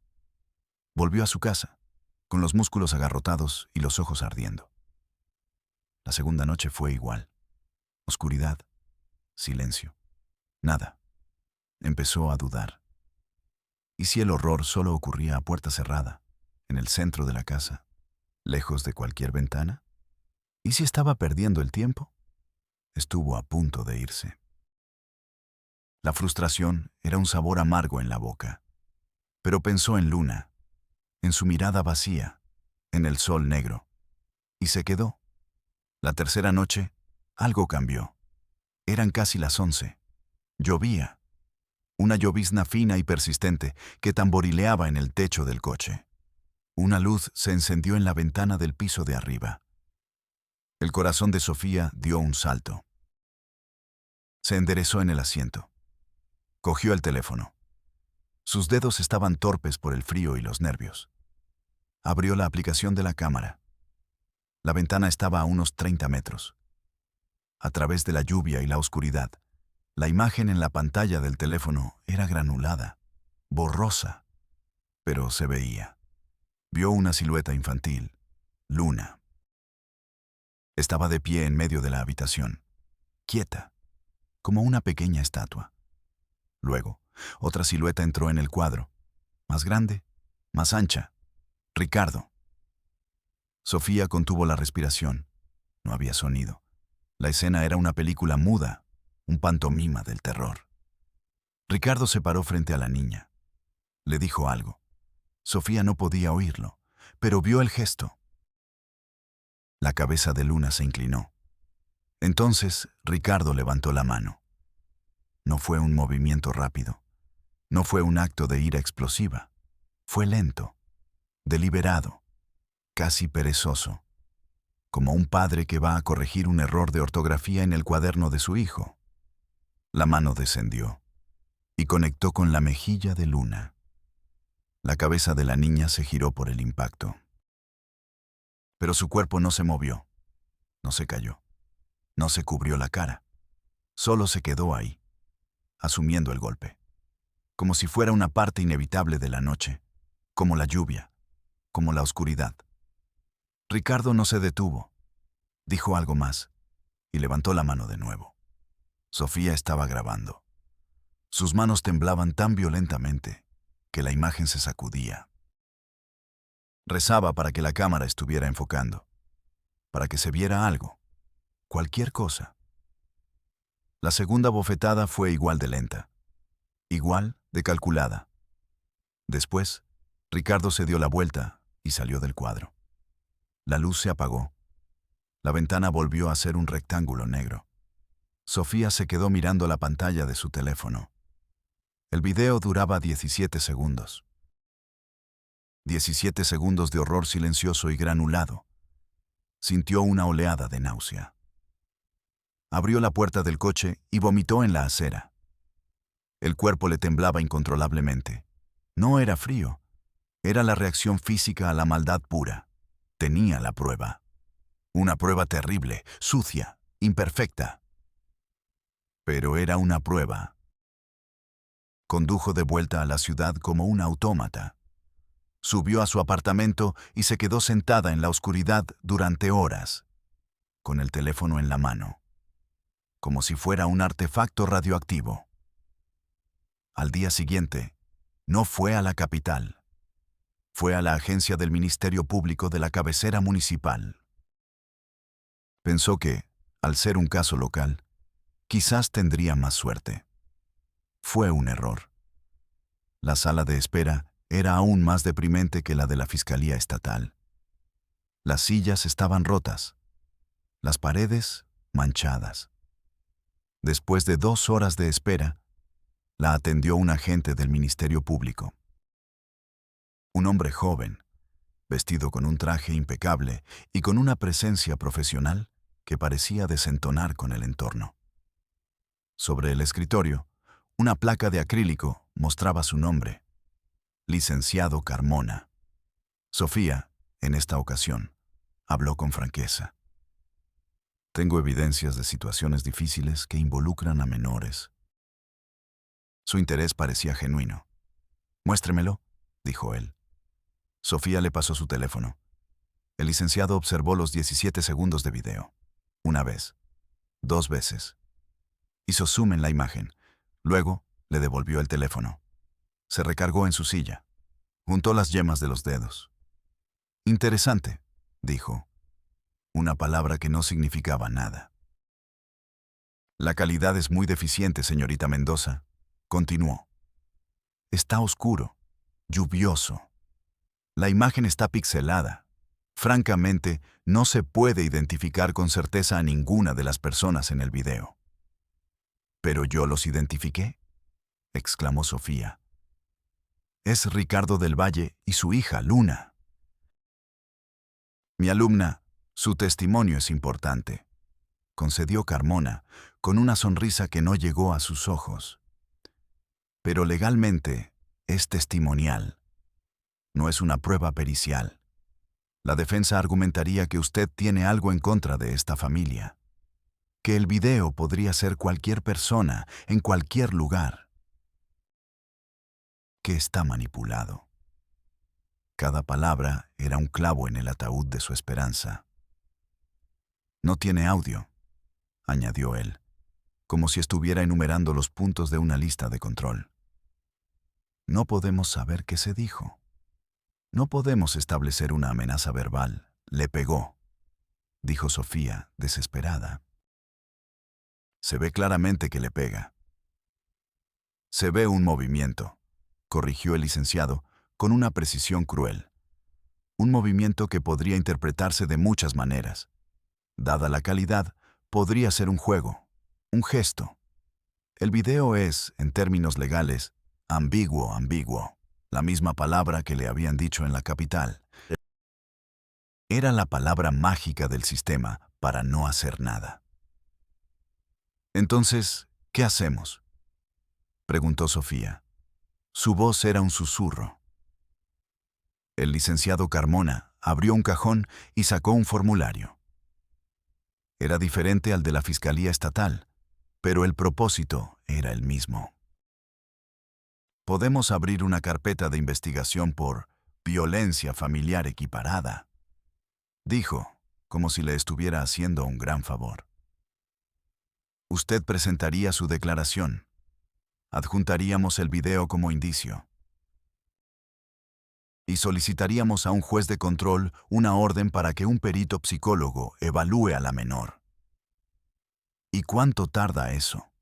Volvió a su casa, con los músculos agarrotados y los ojos ardiendo. La segunda noche fue igual. Oscuridad. Silencio. Nada. Empezó a dudar. ¿Y si el horror solo ocurría a puerta cerrada, en el centro de la casa, lejos de cualquier ventana? ¿Y si estaba perdiendo el tiempo? Estuvo a punto de irse. La frustración era un sabor amargo en la boca. Pero pensó en Luna, en su mirada vacía, en el sol negro. Y se quedó. La tercera noche, algo cambió. Eran casi las 11. Llovía. Una llovizna fina y persistente que tamborileaba en el techo del coche. Una luz se encendió en la ventana del piso de arriba. El corazón de Sofía dio un salto. Se enderezó en el asiento. Cogió el teléfono. Sus dedos estaban torpes por el frío y los nervios. Abrió la aplicación de la cámara. La ventana estaba a unos 30 metros. A través de la lluvia y la oscuridad, la imagen en la pantalla del teléfono era granulada, borrosa, pero se veía. Vio una silueta infantil, Luna. Estaba de pie en medio de la habitación, quieta, como una pequeña estatua. Luego, otra silueta entró en el cuadro, más grande, más ancha. Ricardo. Sofía contuvo la respiración. No había sonido. La escena era una película muda, un pantomima del terror. Ricardo se paró frente a la niña. Le dijo algo. Sofía no podía oírlo, pero vio el gesto. La cabeza de Luna se inclinó. Entonces, Ricardo levantó la mano. No fue un movimiento rápido. No fue un acto de ira explosiva. Fue lento, deliberado, casi perezoso, como un padre que va a corregir un error de ortografía en el cuaderno de su hijo. La mano descendió y conectó con la mejilla de Luna. La cabeza de la niña se giró por el impacto. Pero su cuerpo no se movió, no se cayó, no se cubrió la cara. Solo se quedó ahí, asumiendo el golpe, como si fuera una parte inevitable de la noche, como la lluvia, como la oscuridad. Ricardo no se detuvo, dijo algo más, y levantó la mano de nuevo. Sofía estaba grabando. Sus manos temblaban tan violentamente que la imagen se sacudía. Rezaba para que la cámara estuviera enfocando, para que se viera algo, cualquier cosa. La segunda bofetada fue igual de lenta, igual de calculada. Después, Ricardo se dio la vuelta y salió del cuadro. La luz se apagó. La ventana volvió a ser un rectángulo negro. Sofía se quedó mirando la pantalla de su teléfono. El video duraba 17 segundos. 17 segundos de horror silencioso y granulado. Sintió una oleada de náusea. Abrió la puerta del coche y vomitó en la acera. El cuerpo le temblaba incontrolablemente. No era frío. Era la reacción física a la maldad pura. Tenía la prueba. Una prueba terrible, sucia, imperfecta. Pero era una prueba. Condujo de vuelta a la ciudad como un autómata. Subió a su apartamento y se quedó sentada en la oscuridad durante horas, con el teléfono en la mano, como si fuera un artefacto radioactivo. Al día siguiente, no fue a la capital. Fue a la agencia del Ministerio Público de la cabecera municipal. Pensó que, al ser un caso local, quizás tendría más suerte. Fue un error. La sala de espera era aún más deprimente que la de la Fiscalía Estatal. Las sillas estaban rotas, las paredes manchadas. Después de 2 horas de espera, la atendió un agente del Ministerio Público. Un hombre joven, vestido con un traje impecable y con una presencia profesional que parecía desentonar con el entorno. Sobre el escritorio, una placa de acrílico mostraba su nombre: Licenciado Carmona. Sofía, en esta ocasión, habló con franqueza. Tengo evidencias de situaciones difíciles que involucran a menores. Su interés parecía genuino. Muéstremelo, dijo él. Sofía le pasó su teléfono. El licenciado observó los 17 segundos de video. Una vez, 2 veces. Hizo zoom en la imagen. Luego, le devolvió el teléfono. Se recargó en su silla. Juntó las yemas de los dedos. Interesante, dijo. Una palabra que no significaba nada. La calidad es muy deficiente, señorita Mendoza, continuó. Está oscuro, lluvioso. La imagen está pixelada. Francamente, no se puede identificar con certeza a ninguna de las personas en el video. «¿Pero yo los identifiqué?», exclamó Sofía. «Es Ricardo del Valle y su hija, Luna». «Mi alumna, su testimonio es importante», concedió Carmona, con una sonrisa que no llegó a sus ojos. «Pero legalmente es testimonial. No es una prueba pericial. La defensa argumentaría que usted tiene algo en contra de esta familia, que el video podría ser cualquier persona, en cualquier lugar, que está manipulado». Cada palabra era un clavo en el ataúd de su esperanza. «No tiene audio», añadió él, como si estuviera enumerando los puntos de una lista de control. «No podemos saber qué se dijo. No podemos establecer una amenaza verbal. Le pegó», dijo Sofía, desesperada. «Se ve claramente que le pega». «Se ve un movimiento», corrigió el licenciado con una precisión cruel. «Un movimiento que podría interpretarse de muchas maneras. Dada la calidad, podría ser un juego, un gesto. El video es, en términos legales, ambiguo, la misma palabra que le habían dicho en la capital. Era la palabra mágica del sistema para no hacer nada». «Entonces, ¿qué hacemos?», preguntó Sofía. Su voz era un susurro. El licenciado Carmona abrió un cajón y sacó un formulario. Era diferente al de la Fiscalía Estatal, pero el propósito era el mismo. Podemos abrir una carpeta de investigación por violencia familiar equiparada, dijo, como si le estuviera haciendo un gran favor. Usted presentaría su declaración. Adjuntaríamos el video como indicio. Y solicitaríamos a un juez de control una orden para que un perito psicólogo evalúe a la menor. ¿Y cuánto tarda eso?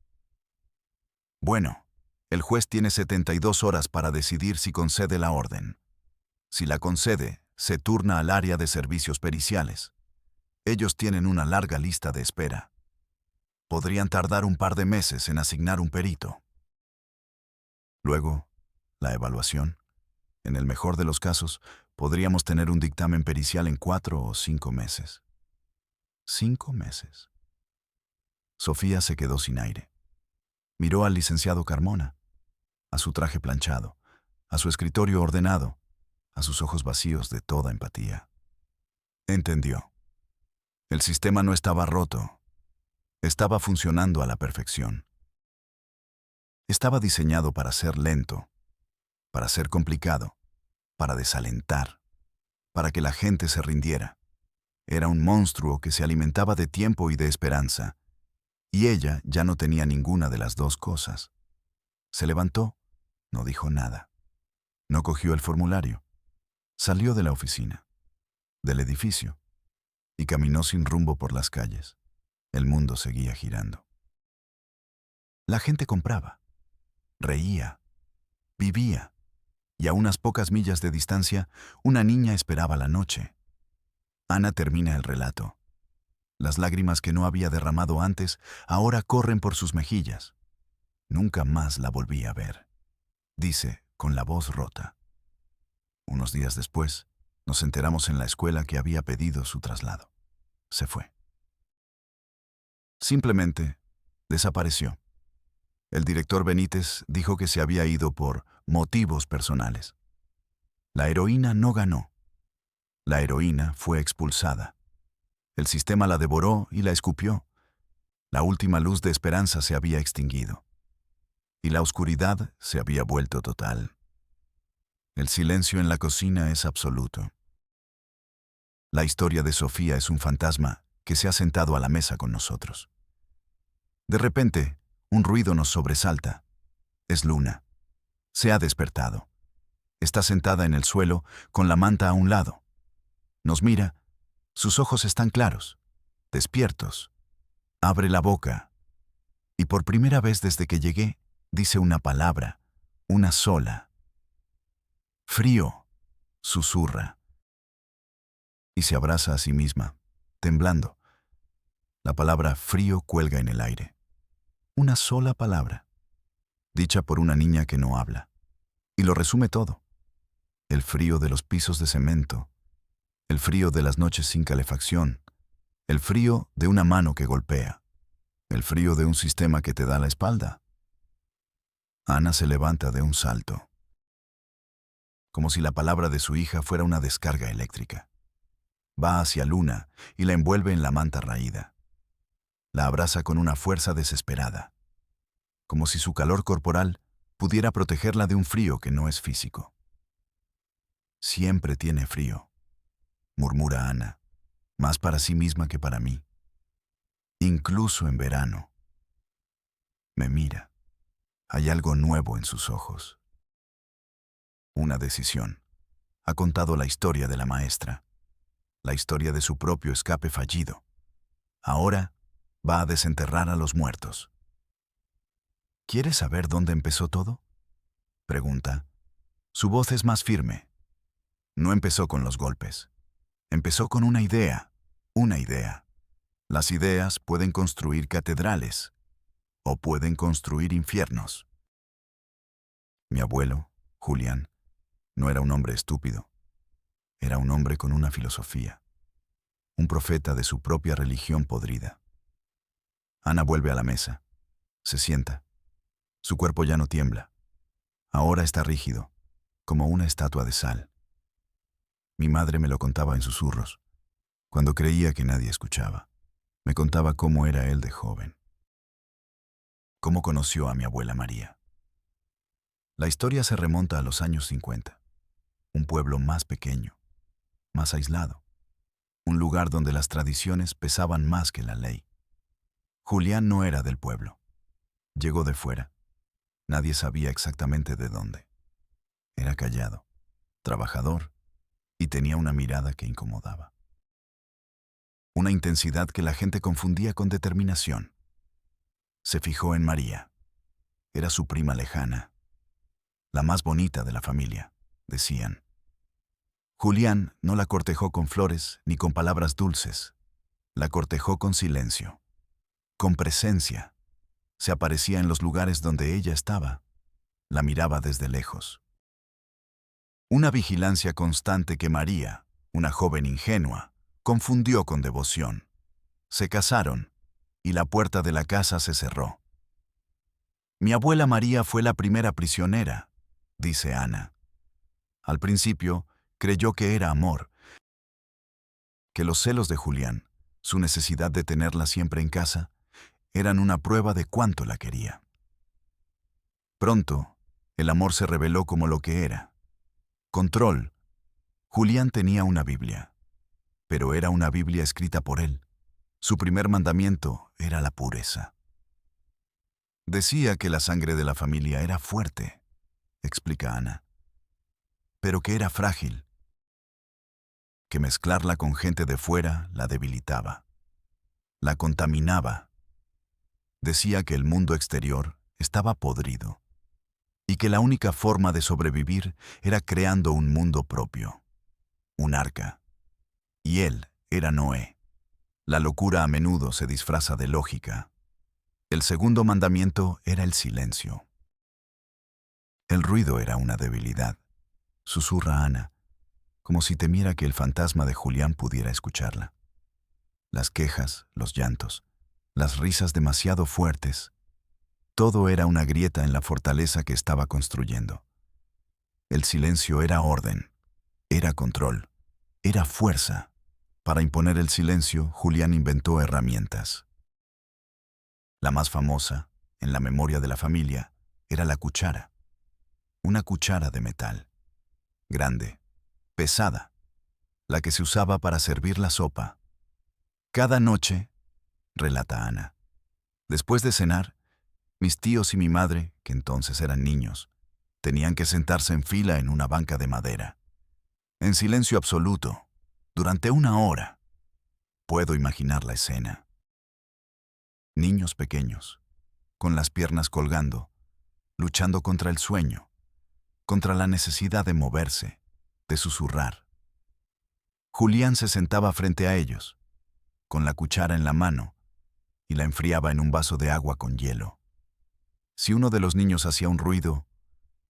Bueno, el juez tiene 72 horas para decidir si concede la orden. Si la concede, se turna al área de servicios periciales. Ellos tienen una larga lista de espera. Podrían tardar un par de meses en asignar un perito. Luego, la evaluación. En el mejor de los casos, podríamos tener un dictamen pericial en 4 o 5 meses. 5 meses. Sofía se quedó sin aire. Miró al licenciado Carmona, a su traje planchado, a su escritorio ordenado, a sus ojos vacíos de toda empatía. Entendió. El sistema no estaba roto. Estaba funcionando a la perfección. Estaba diseñado para ser lento, para ser complicado, para desalentar, para que la gente se rindiera. Era un monstruo que se alimentaba de tiempo y de esperanza, y ella ya no tenía ninguna de las dos cosas. Se levantó, no dijo nada. No cogió el formulario. Salió de la oficina, del edificio, y caminó sin rumbo por las calles. El mundo seguía girando. La gente compraba, reía, vivía, y a unas pocas millas de distancia, una niña esperaba la noche. Ana termina el relato. Las lágrimas que no había derramado antes ahora corren por sus mejillas. Nunca más la volví a ver, dice con la voz rota. Unos días después, nos enteramos en la escuela que había pedido su traslado. Se fue. Simplemente desapareció. El director Benítez dijo que se había ido por motivos personales. La heroína no ganó. La heroína fue expulsada. El sistema la devoró y la escupió. La última luz de esperanza se había extinguido. Y la oscuridad se había vuelto total. El silencio en la cocina es absoluto. La historia de Sofía es un fantasma que se ha sentado a la mesa con nosotros. De repente, un ruido nos sobresalta. Es Luna. Se ha despertado. Está sentada en el suelo, con la manta a un lado. Nos mira. Sus ojos están claros, despiertos. Abre la boca. Y por primera vez desde que llegué, dice una palabra, una sola. Frío, susurra. Y se abraza a sí misma, temblando. La palabra frío cuelga en el aire. Una sola palabra, dicha por una niña que no habla. Y lo resume todo. El frío de los pisos de cemento, el frío de las noches sin calefacción, el frío de una mano que golpea, el frío de un sistema que te da la espalda. Ana se levanta de un salto, como si la palabra de su hija fuera una descarga eléctrica. Va hacia Luna y la envuelve en la manta raída. La abraza con una fuerza desesperada, como si su calor corporal pudiera protegerla de un frío que no es físico. Siempre tiene frío, murmura Ana, más para sí misma que para mí. Incluso en verano. Me mira. Hay algo nuevo en sus ojos. Una decisión. Ha contado la historia de la maestra, la historia de su propio escape fallido. Ahora va a desenterrar a los muertos. ¿Quieres saber dónde empezó todo? Pregunta. Su voz es más firme. No empezó con los golpes. Empezó con una idea. Una idea. Las ideas pueden construir catedrales o pueden construir infiernos. Mi abuelo, Julián, no era un hombre estúpido. Era un hombre con una filosofía. Un profeta de su propia religión podrida. Ana vuelve a la mesa. Se sienta. Su cuerpo ya no tiembla. Ahora está rígido, como una estatua de sal. Mi madre me lo contaba en susurros, cuando creía que nadie escuchaba. Me contaba cómo era él de joven, cómo conoció a mi abuela María. La historia se remonta a los años 50, un pueblo más pequeño, más aislado, un lugar donde las tradiciones pesaban más que la ley. Julián no era del pueblo, llegó de fuera. Nadie sabía exactamente de dónde. Era callado, trabajador y tenía una mirada que incomodaba. Una intensidad que la gente confundía con determinación. Se fijó en María. Era su prima lejana, la más bonita de la familia, decían. Julián no la cortejó con flores ni con palabras dulces. La cortejó con silencio, con presencia. Se aparecía en los lugares donde ella estaba. La miraba desde lejos. Una vigilancia constante que María, una joven ingenua, confundió con devoción. Se casaron, y la puerta de la casa se cerró. Mi abuela María fue la primera prisionera, dice Ana. Al principio, creyó que era amor, que los celos de Julián, su necesidad de tenerla siempre en casa, eran una prueba de cuánto la quería. Pronto, el amor se reveló como lo que era. Control. Julián tenía una Biblia, pero era una Biblia escrita por él. Su primer mandamiento era la pureza. Decía que la sangre de la familia era fuerte, explica Ana, pero que era frágil, que mezclarla con gente de fuera la debilitaba, la contaminaba. Decía que el mundo exterior estaba podrido y que la única forma de sobrevivir era creando un mundo propio, un arca. Y él era Noé. La locura a menudo se disfraza de lógica. El segundo mandamiento era el silencio. El ruido era una debilidad, susurra Ana, como si temiera que el fantasma de Julián pudiera escucharla. Las quejas, los llantos, las risas demasiado fuertes, todo era una grieta en la fortaleza que estaba construyendo. El silencio era orden, era control, era fuerza. Para imponer el silencio, Julián inventó herramientas. La más famosa, en la memoria de la familia, era la cuchara. Una cuchara de metal, grande, pesada, la que se usaba para servir la sopa. Cada noche, relata Ana, después de cenar, mis tíos y mi madre, que entonces eran niños, tenían que sentarse en fila en una banca de madera, en silencio absoluto, durante 1 hora. Puedo imaginar la escena. Niños pequeños, con las piernas colgando, luchando contra el sueño, contra la necesidad de moverse, de susurrar. Julián se sentaba frente a ellos, con la cuchara en la mano, y la enfriaba en un vaso de agua con hielo. Si uno de los niños hacía un ruido,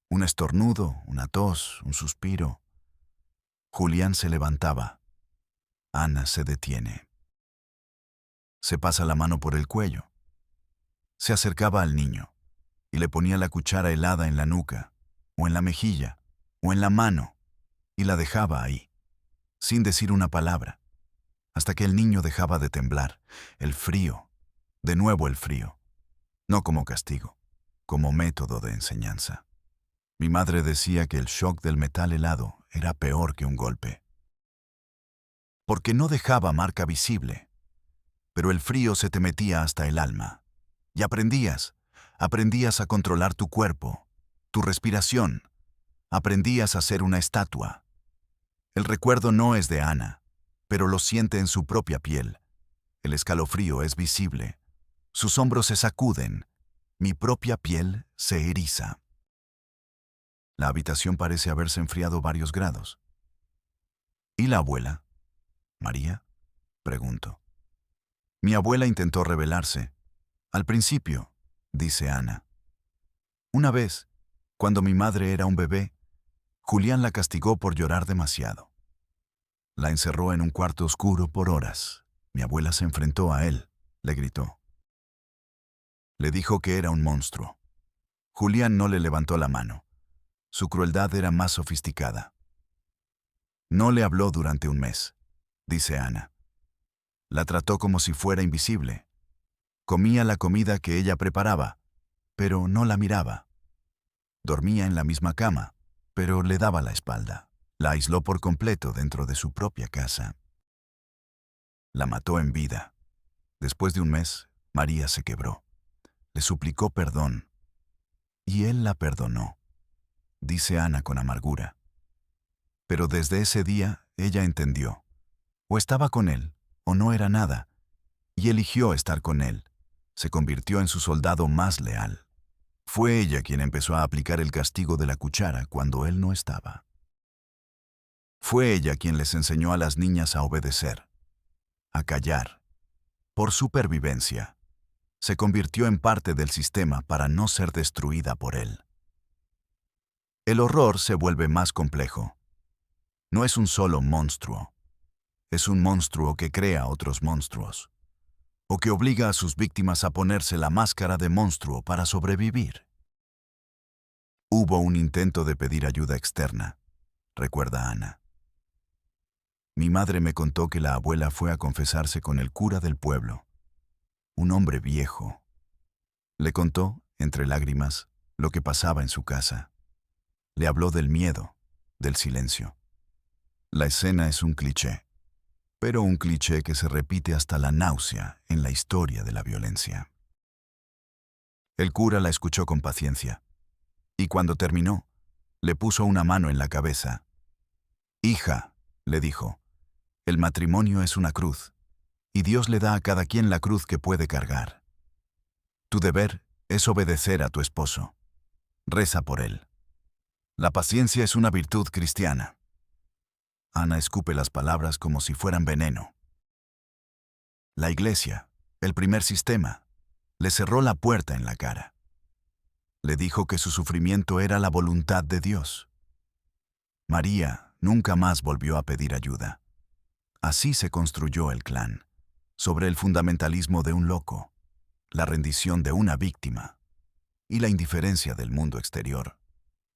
un estornudo, una tos, un suspiro, Julián se levantaba. Ana se detiene. Se pasa la mano por el cuello. Se acercaba al niño y le ponía la cuchara helada en la nuca, o en la mejilla, o en la mano, y la dejaba ahí, sin decir una palabra, hasta que el niño dejaba de temblar. El frío, de nuevo el frío, no como castigo, como método de enseñanza. Mi madre decía que el shock del metal helado era peor que un golpe, porque no dejaba marca visible, pero el frío se te metía hasta el alma, y aprendías a controlar tu cuerpo, tu respiración, aprendías a ser una estatua. El recuerdo no es de Ana, pero lo siente en su propia piel. El escalofrío es visible. Sus hombros se sacuden. Mi propia piel se eriza. La habitación parece haberse enfriado varios grados. ¿Y la abuela? ¿María? Pregunto. Mi abuela intentó rebelarse. Al principio, dice Ana. Una vez, cuando mi madre era un bebé, Julián la castigó por llorar demasiado. La encerró en un cuarto oscuro por horas. Mi abuela se enfrentó a él, le gritó. Le dijo que era un monstruo. Julián no le levantó la mano. Su crueldad era más sofisticada. No le habló durante un mes, dice Ana. La trató como si fuera invisible. Comía la comida que ella preparaba, pero no la miraba. Dormía en la misma cama, pero le daba la espalda. La aisló por completo dentro de su propia casa. La mató en vida. Después de un mes, María se quebró. Le suplicó perdón. Y él la perdonó, dice Ana con amargura. Pero desde ese día, ella entendió. O estaba con él, o no era nada. Y eligió estar con él. Se convirtió en su soldado más leal. Fue ella quien empezó a aplicar el castigo de la cuchara cuando él no estaba. Fue ella quien les enseñó a las niñas a obedecer, a callar, por supervivencia. Se convirtió en parte del sistema para no ser destruida por él. El horror se vuelve más complejo. No es un solo monstruo. Es un monstruo que crea otros monstruos, o que obliga a sus víctimas a ponerse la máscara de monstruo para sobrevivir. Hubo un intento de pedir ayuda externa, recuerda Ana. Mi madre me contó que la abuela fue a confesarse con el cura del pueblo, un hombre viejo. Le contó, entre lágrimas, lo que pasaba en su casa. Le habló del miedo, del silencio. La escena es un cliché, pero un cliché que se repite hasta la náusea en la historia de la violencia. El cura la escuchó con paciencia, y cuando terminó, le puso una mano en la cabeza. «Hija», le dijo, «el matrimonio es una cruz, y Dios le da a cada quien la cruz que puede cargar. Tu deber es obedecer a tu esposo. Reza por él. La paciencia es una virtud cristiana». Ana escupe las palabras como si fueran veneno. La iglesia, el primer sistema, le cerró la puerta en la cara. Le dijo que su sufrimiento era la voluntad de Dios. María nunca más volvió a pedir ayuda. Así se construyó el clan, sobre el fundamentalismo de un loco, la rendición de una víctima y la indiferencia del mundo exterior.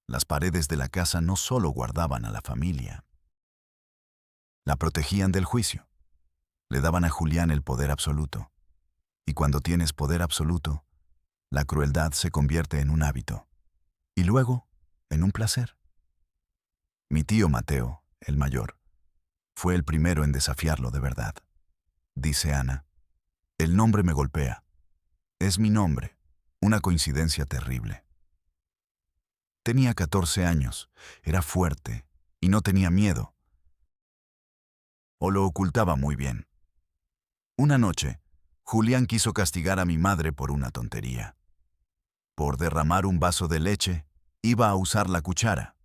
Las paredes de la casa no solo guardaban a la familia, la protegían del juicio. Le daban a Julián el poder absoluto. Y cuando tienes poder absoluto, la crueldad se convierte en un hábito. Y luego, en un placer. Mi tío Mateo, el mayor, fue el primero en desafiarlo de verdad. Dice Ana. El nombre me golpea. Es mi nombre. Una coincidencia terrible. Tenía 14 años, era fuerte y no tenía miedo. O lo ocultaba muy bien. Una noche, Julián quiso castigar a mi madre por una tontería. Por derramar un vaso de leche, iba a usar la cuchara.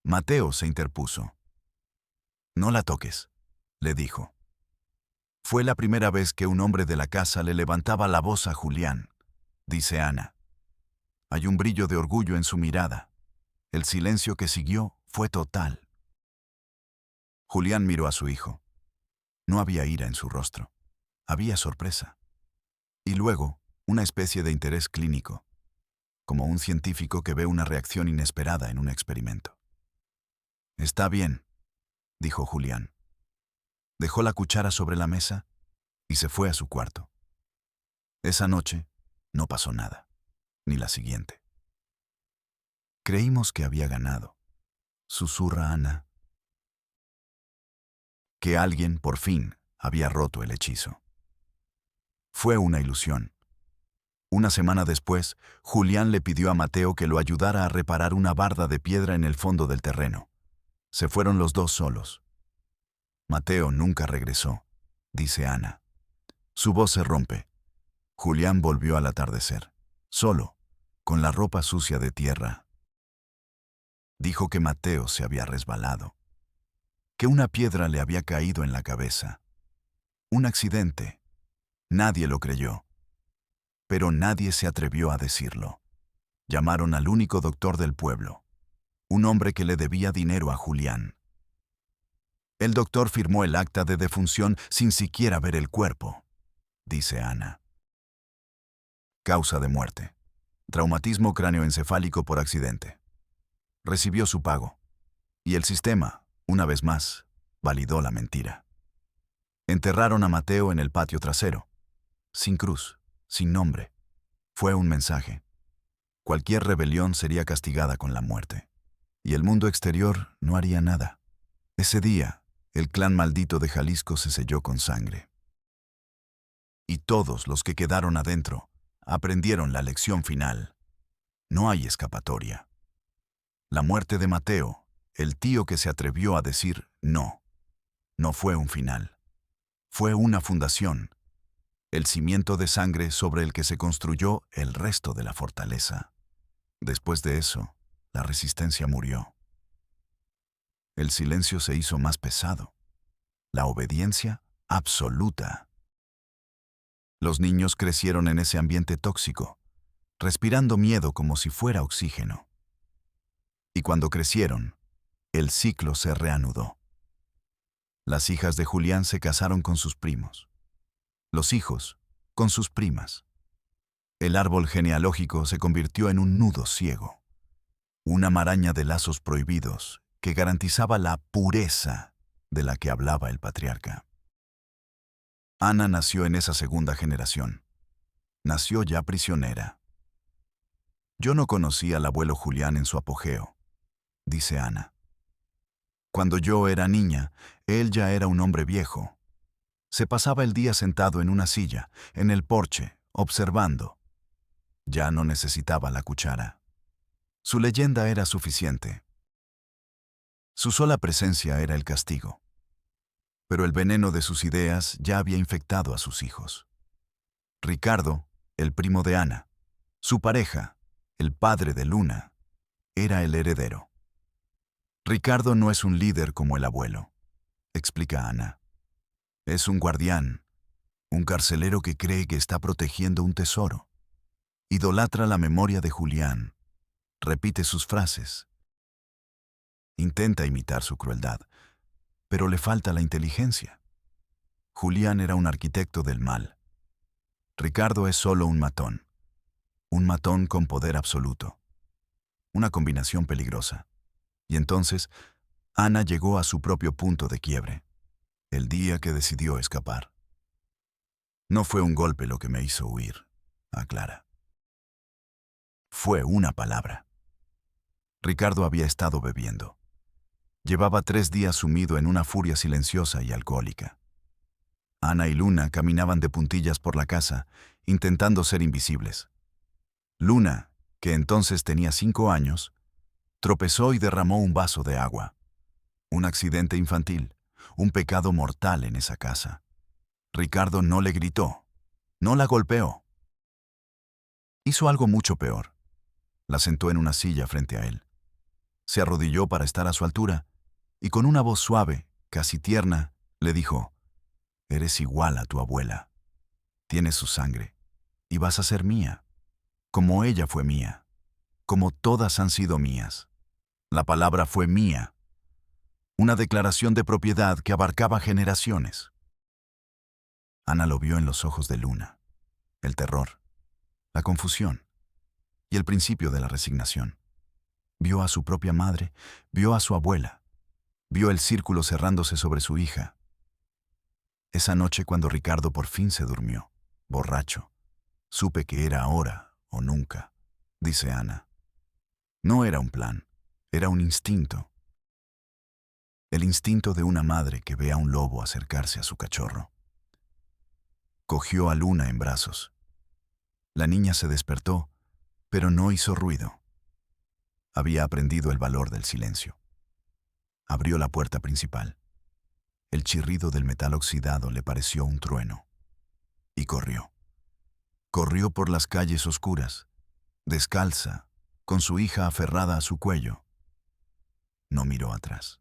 Mateo se interpuso. «No la toques», le dijo. Fue la primera vez que un hombre de la casa le levantaba la voz a Julián, dice Ana. Hay un brillo de orgullo en su mirada. El silencio que siguió fue total. Julián miró a su hijo. No había ira en su rostro. Había sorpresa. Y luego, una especie de interés clínico, como un científico que ve una reacción inesperada en un experimento. «Está bien», dijo Julián. Dejó la cuchara sobre la mesa y se fue a su cuarto. Esa noche no pasó nada, ni la siguiente. Creímos que había ganado, susurra Ana. Que alguien, por fin, había roto el hechizo. Fue una ilusión. Una semana después, Julián le pidió a Mateo que lo ayudara a reparar una barda de piedra en el fondo del terreno. Se fueron los dos solos. Mateo nunca regresó, dice Ana. Su voz se rompe. Julián volvió al atardecer, solo, con la ropa sucia de tierra. Dijo que Mateo se había resbalado, que una piedra le había caído en la cabeza. Un accidente. Nadie lo creyó. Pero nadie se atrevió a decirlo. Llamaron al único doctor del pueblo, un hombre que le debía dinero a Julián. El doctor firmó el acta de defunción sin siquiera ver el cuerpo, dice Ana. Causa de muerte. Traumatismo cráneoencefálico por accidente. Recibió su pago. Y el sistema, Una vez más, validó la mentira. Enterraron a Mateo en el patio trasero, sin cruz, sin nombre. Fue un mensaje. Cualquier rebelión sería castigada con la muerte. Y el mundo exterior no haría nada. Ese día, el clan maldito de Jalisco se selló con sangre. Y todos los que quedaron adentro aprendieron la lección final. No hay escapatoria. La muerte de Mateo, el tío que se atrevió a decir no, no fue un final. Fue una fundación, el cimiento de sangre sobre el que se construyó el resto de la fortaleza. Después de eso, la resistencia murió. El silencio se hizo más pesado. La obediencia absoluta. Los niños crecieron en ese ambiente tóxico, respirando miedo como si fuera oxígeno. Y cuando crecieron, el ciclo se reanudó. Las hijas de Julián se casaron con sus primos. Los hijos, con sus primas. El árbol genealógico se convirtió en un nudo ciego, una maraña de lazos prohibidos que garantizaba la pureza de la que hablaba el patriarca. Ana nació en esa segunda generación. Nació ya prisionera. Yo no conocí al abuelo Julián en su apogeo, dice Ana. Cuando yo era niña, él ya era un hombre viejo. Se pasaba el día sentado en una silla, en el porche, observando. Ya no necesitaba la cuchara. Su leyenda era suficiente. Su sola presencia era el castigo. Pero el veneno de sus ideas ya había infectado a sus hijos. Ricardo, el primo de Ana, su pareja, el padre de Luna, era el heredero. Ricardo no es un líder como el abuelo, explica Ana. Es un guardián, un carcelero que cree que está protegiendo un tesoro. Idolatra la memoria de Julián, repite sus frases. Intenta imitar su crueldad, pero le falta la inteligencia. Julián era un arquitecto del mal. Ricardo es solo un matón con poder absoluto. Una combinación peligrosa. Y entonces, Ana llegó a su propio punto de quiebre, el día que decidió escapar. No fue un golpe lo que me hizo huir, aclara. Fue una palabra. Ricardo había estado bebiendo. Llevaba 3 días sumido en una furia silenciosa y alcohólica. Ana y Luna caminaban de puntillas por la casa, intentando ser invisibles. Luna, que entonces tenía 5 años, tropezó y derramó un vaso de agua. Un accidente infantil, un pecado mortal en esa casa. Ricardo no le gritó, no la golpeó. Hizo algo mucho peor. La sentó en una silla frente a él. Se arrodilló para estar a su altura y con una voz suave, casi tierna, le dijo: «Eres igual a tu abuela. Tienes su sangre y vas a ser mía, como ella fue mía, como todas han sido mías». La palabra fue mía. Una declaración de propiedad que abarcaba generaciones. Ana lo vio en los ojos de Luna. El terror, la confusión y el principio de la resignación. Vio a su propia madre, vio a su abuela, vio el círculo cerrándose sobre su hija. Esa noche, cuando Ricardo por fin se durmió, borracho, supe que era ahora o nunca, dice Ana. No era un plan, era un instinto. El instinto de una madre que ve a un lobo acercarse a su cachorro. Cogió a Luna en brazos. La niña se despertó, pero no hizo ruido. Había aprendido el valor del silencio. Abrió la puerta principal. El chirrido del metal oxidado le pareció un trueno. Y corrió. Corrió por las calles oscuras, descalza, con su hija aferrada a su cuello. No miró atrás.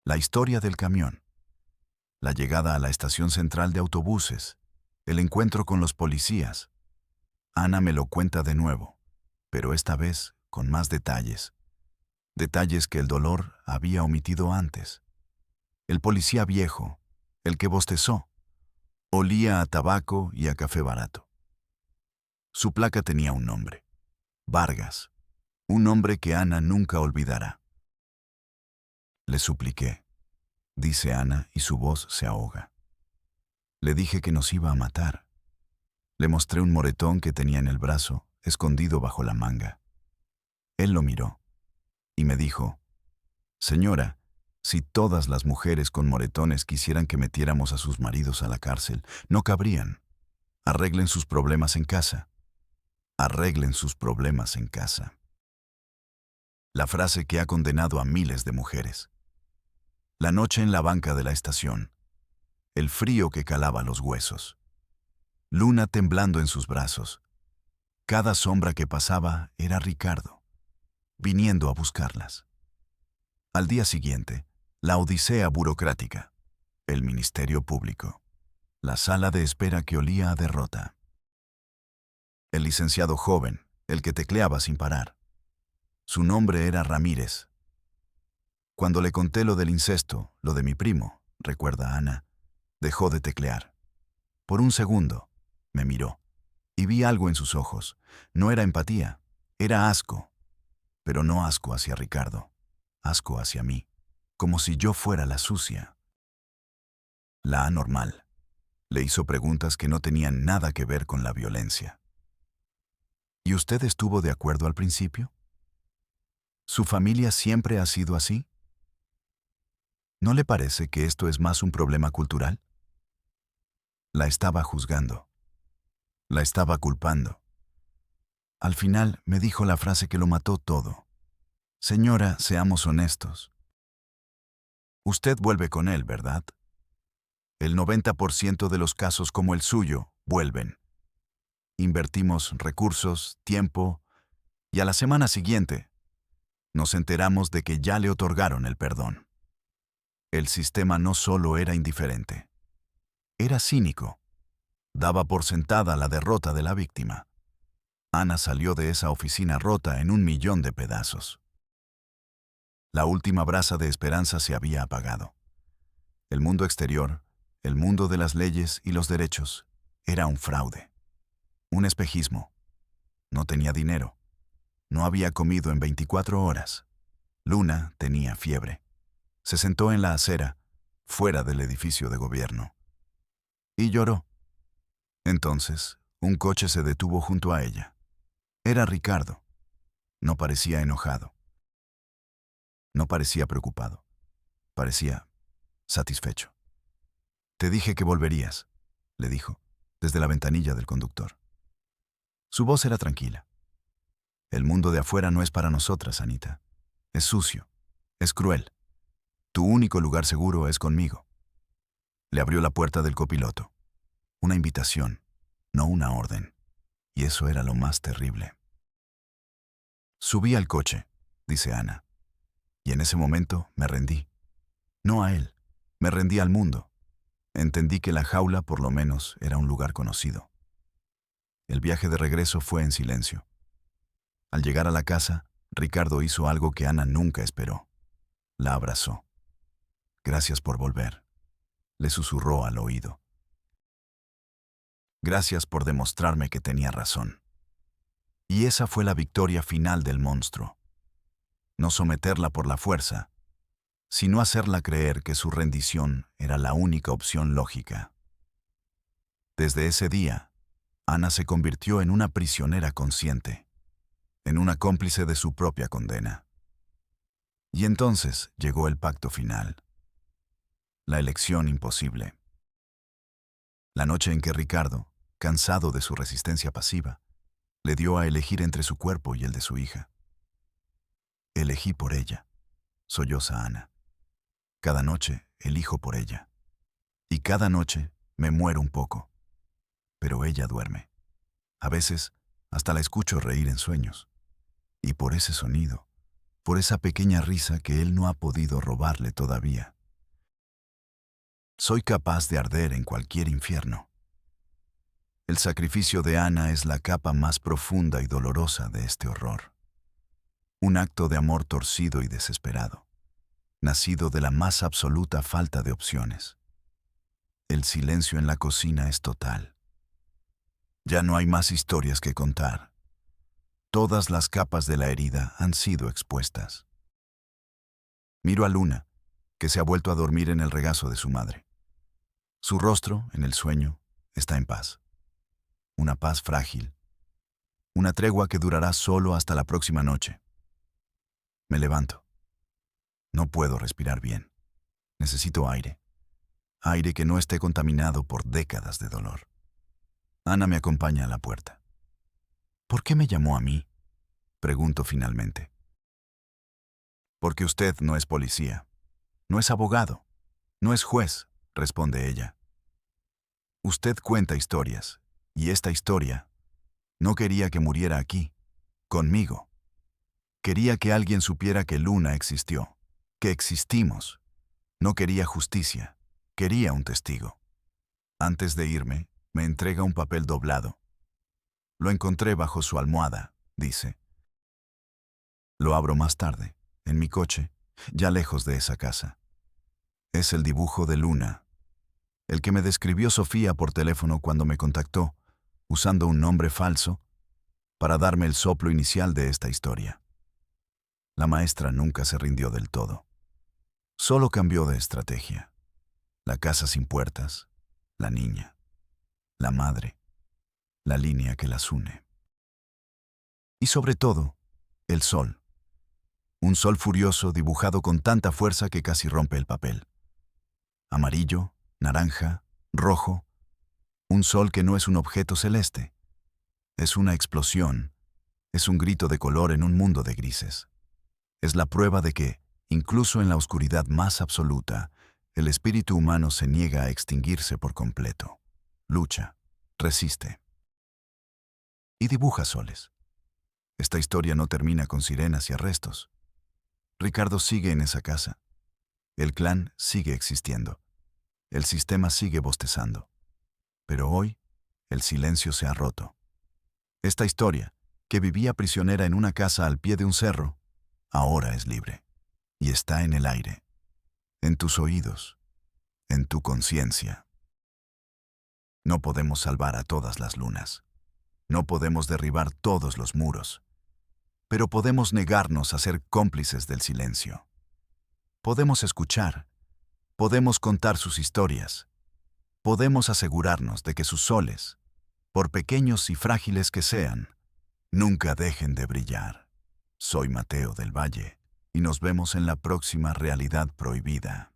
La historia del camión. La llegada a la estación central de autobuses. El encuentro con los policías. Ana me lo cuenta de nuevo, pero esta vez con más detalles. Detalles que el dolor había omitido antes. El policía viejo, el que bostezó, olía a tabaco y a café barato. Su placa tenía un nombre: Vargas, un nombre que Ana nunca olvidará. Le supliqué, dice Ana, y su voz se ahoga. Le dije que nos iba a matar. Le mostré un moretón que tenía en el brazo, escondido bajo la manga. Él lo miró y me dijo, señora, si todas las mujeres con moretones quisieran que metiéramos a sus maridos a la cárcel, no cabrían. Arreglen sus problemas en casa. Arreglen sus problemas en casa. La frase que ha condenado a miles de mujeres. La noche en la banca de la estación. El frío que calaba los huesos. Luna temblando en sus brazos. Cada sombra que pasaba era Ricardo, viniendo a buscarlas. Al día siguiente, la odisea burocrática. El Ministerio Público. La sala de espera que olía a derrota. El licenciado joven, el que tecleaba sin parar. Su nombre era Ramírez. Cuando le conté lo del incesto, lo de mi primo, recuerda Ana, dejó de teclear. Por un segundo, me miró, y vi algo en sus ojos. No era empatía, era asco. Pero no asco hacia Ricardo, asco hacia mí, como si yo fuera la sucia. La anormal. Le hizo preguntas que no tenían nada que ver con la violencia. ¿Y usted estuvo de acuerdo al principio? ¿Su familia siempre ha sido así? ¿No le parece que esto es más un problema cultural? La estaba juzgando. La estaba culpando. Al final me dijo la frase que lo mató todo. Señora, seamos honestos. Usted vuelve con él, ¿verdad? El 90% de los casos como el suyo vuelven. Invertimos recursos, tiempo, y a la semana siguiente nos enteramos de que ya le otorgaron el perdón. El sistema no solo era indiferente, era cínico. Daba por sentada la derrota de la víctima. Ana salió de esa oficina rota en 1.000.000 de pedazos. La última brasa de esperanza se había apagado. El mundo exterior, el mundo de las leyes y los derechos, era un fraude. Un espejismo. No tenía dinero. No había comido en 24 horas. Luna tenía fiebre. Se sentó en la acera, fuera del edificio de gobierno. Y lloró. Entonces, un coche se detuvo junto a ella. Era Ricardo. No parecía enojado. No parecía preocupado. Parecía satisfecho. Te dije que volverías, le dijo, desde la ventanilla del conductor. Su voz era tranquila. El mundo de afuera no es para nosotras, Anita. Es sucio. Es cruel. Tu único lugar seguro es conmigo. Le abrió la puerta del copiloto. Una invitación, no una orden. Y eso era lo más terrible. Subí al coche, dice Ana. Y en ese momento me rendí. No a él, me rendí al mundo. Entendí que la jaula, por lo menos, era un lugar conocido. El viaje de regreso fue en silencio. Al llegar a la casa, Ricardo hizo algo que Ana nunca esperó. La abrazó. Gracias por volver, le susurró al oído. Gracias por demostrarme que tenía razón. Y esa fue la victoria final del monstruo. No someterla por la fuerza, sino hacerla creer que su rendición era la única opción lógica. Desde ese día, Ana se convirtió en una prisionera consciente, en una cómplice de su propia condena. Y entonces llegó el pacto final. La elección imposible. La noche en que Ricardo, cansado de su resistencia pasiva, le dio a elegir entre su cuerpo y el de su hija. Elegí por ella, solloza Ana. Cada noche elijo por ella. Y cada noche me muero un poco. Pero ella duerme. A veces hasta la escucho reír en sueños. Y por ese sonido, por esa pequeña risa que él no ha podido robarle todavía, soy capaz de arder en cualquier infierno. El sacrificio de Ana es la capa más profunda y dolorosa de este horror. Un acto de amor torcido y desesperado, nacido de la más absoluta falta de opciones. El silencio en la cocina es total. Ya no hay más historias que contar. Todas las capas de la herida han sido expuestas. Miro a Luna, que se ha vuelto a dormir en el regazo de su madre. Su rostro, en el sueño, está en paz. Una paz frágil. Una tregua que durará solo hasta la próxima noche. Me levanto. No puedo respirar bien. Necesito aire. Aire que no esté contaminado por décadas de dolor. Ana me acompaña a la puerta. ¿Por qué me llamó a mí? Pregunto finalmente. Porque usted no es policía, no es abogado, no es juez, responde ella. Usted cuenta historias, y esta historia no quería que muriera aquí, conmigo. Quería que alguien supiera que Luna existió, que existimos. No quería justicia, quería un testigo. Antes de irme, me entrega un papel doblado. Lo encontré bajo su almohada, dice. Lo abro más tarde, en mi coche, ya lejos de esa casa. Es el dibujo de Luna, el que me describió Sofía por teléfono cuando me contactó, usando un nombre falso, para darme el soplo inicial de esta historia. La maestra nunca se rindió del todo. Solo cambió de estrategia. La casa sin puertas, la niña, la madre, la línea que las une. Y sobre todo, el sol. Un sol furioso dibujado con tanta fuerza que casi rompe el papel. Amarillo, naranja, rojo. Un sol que no es un objeto celeste. Es una explosión. Es un grito de color en un mundo de grises. Es la prueba de que, incluso en la oscuridad más absoluta, el espíritu humano se niega a extinguirse por completo. Lucha, resiste. Y dibuja soles. Esta historia no termina con sirenas y arrestos. Ricardo sigue en esa casa. El clan sigue existiendo. El sistema sigue bostezando. Pero hoy, el silencio se ha roto. Esta historia, que vivía prisionera en una casa al pie de un cerro, ahora es libre. Y está en el aire. En tus oídos. En tu conciencia. No podemos salvar a todas las lunas. No podemos derribar todos los muros. Pero podemos negarnos a ser cómplices del silencio. Podemos escuchar. Podemos contar sus historias. Podemos asegurarnos de que sus soles, por pequeños y frágiles que sean, nunca dejen de brillar. Soy Mateo del Valle, y nos vemos en la próxima Realidad Prohibida.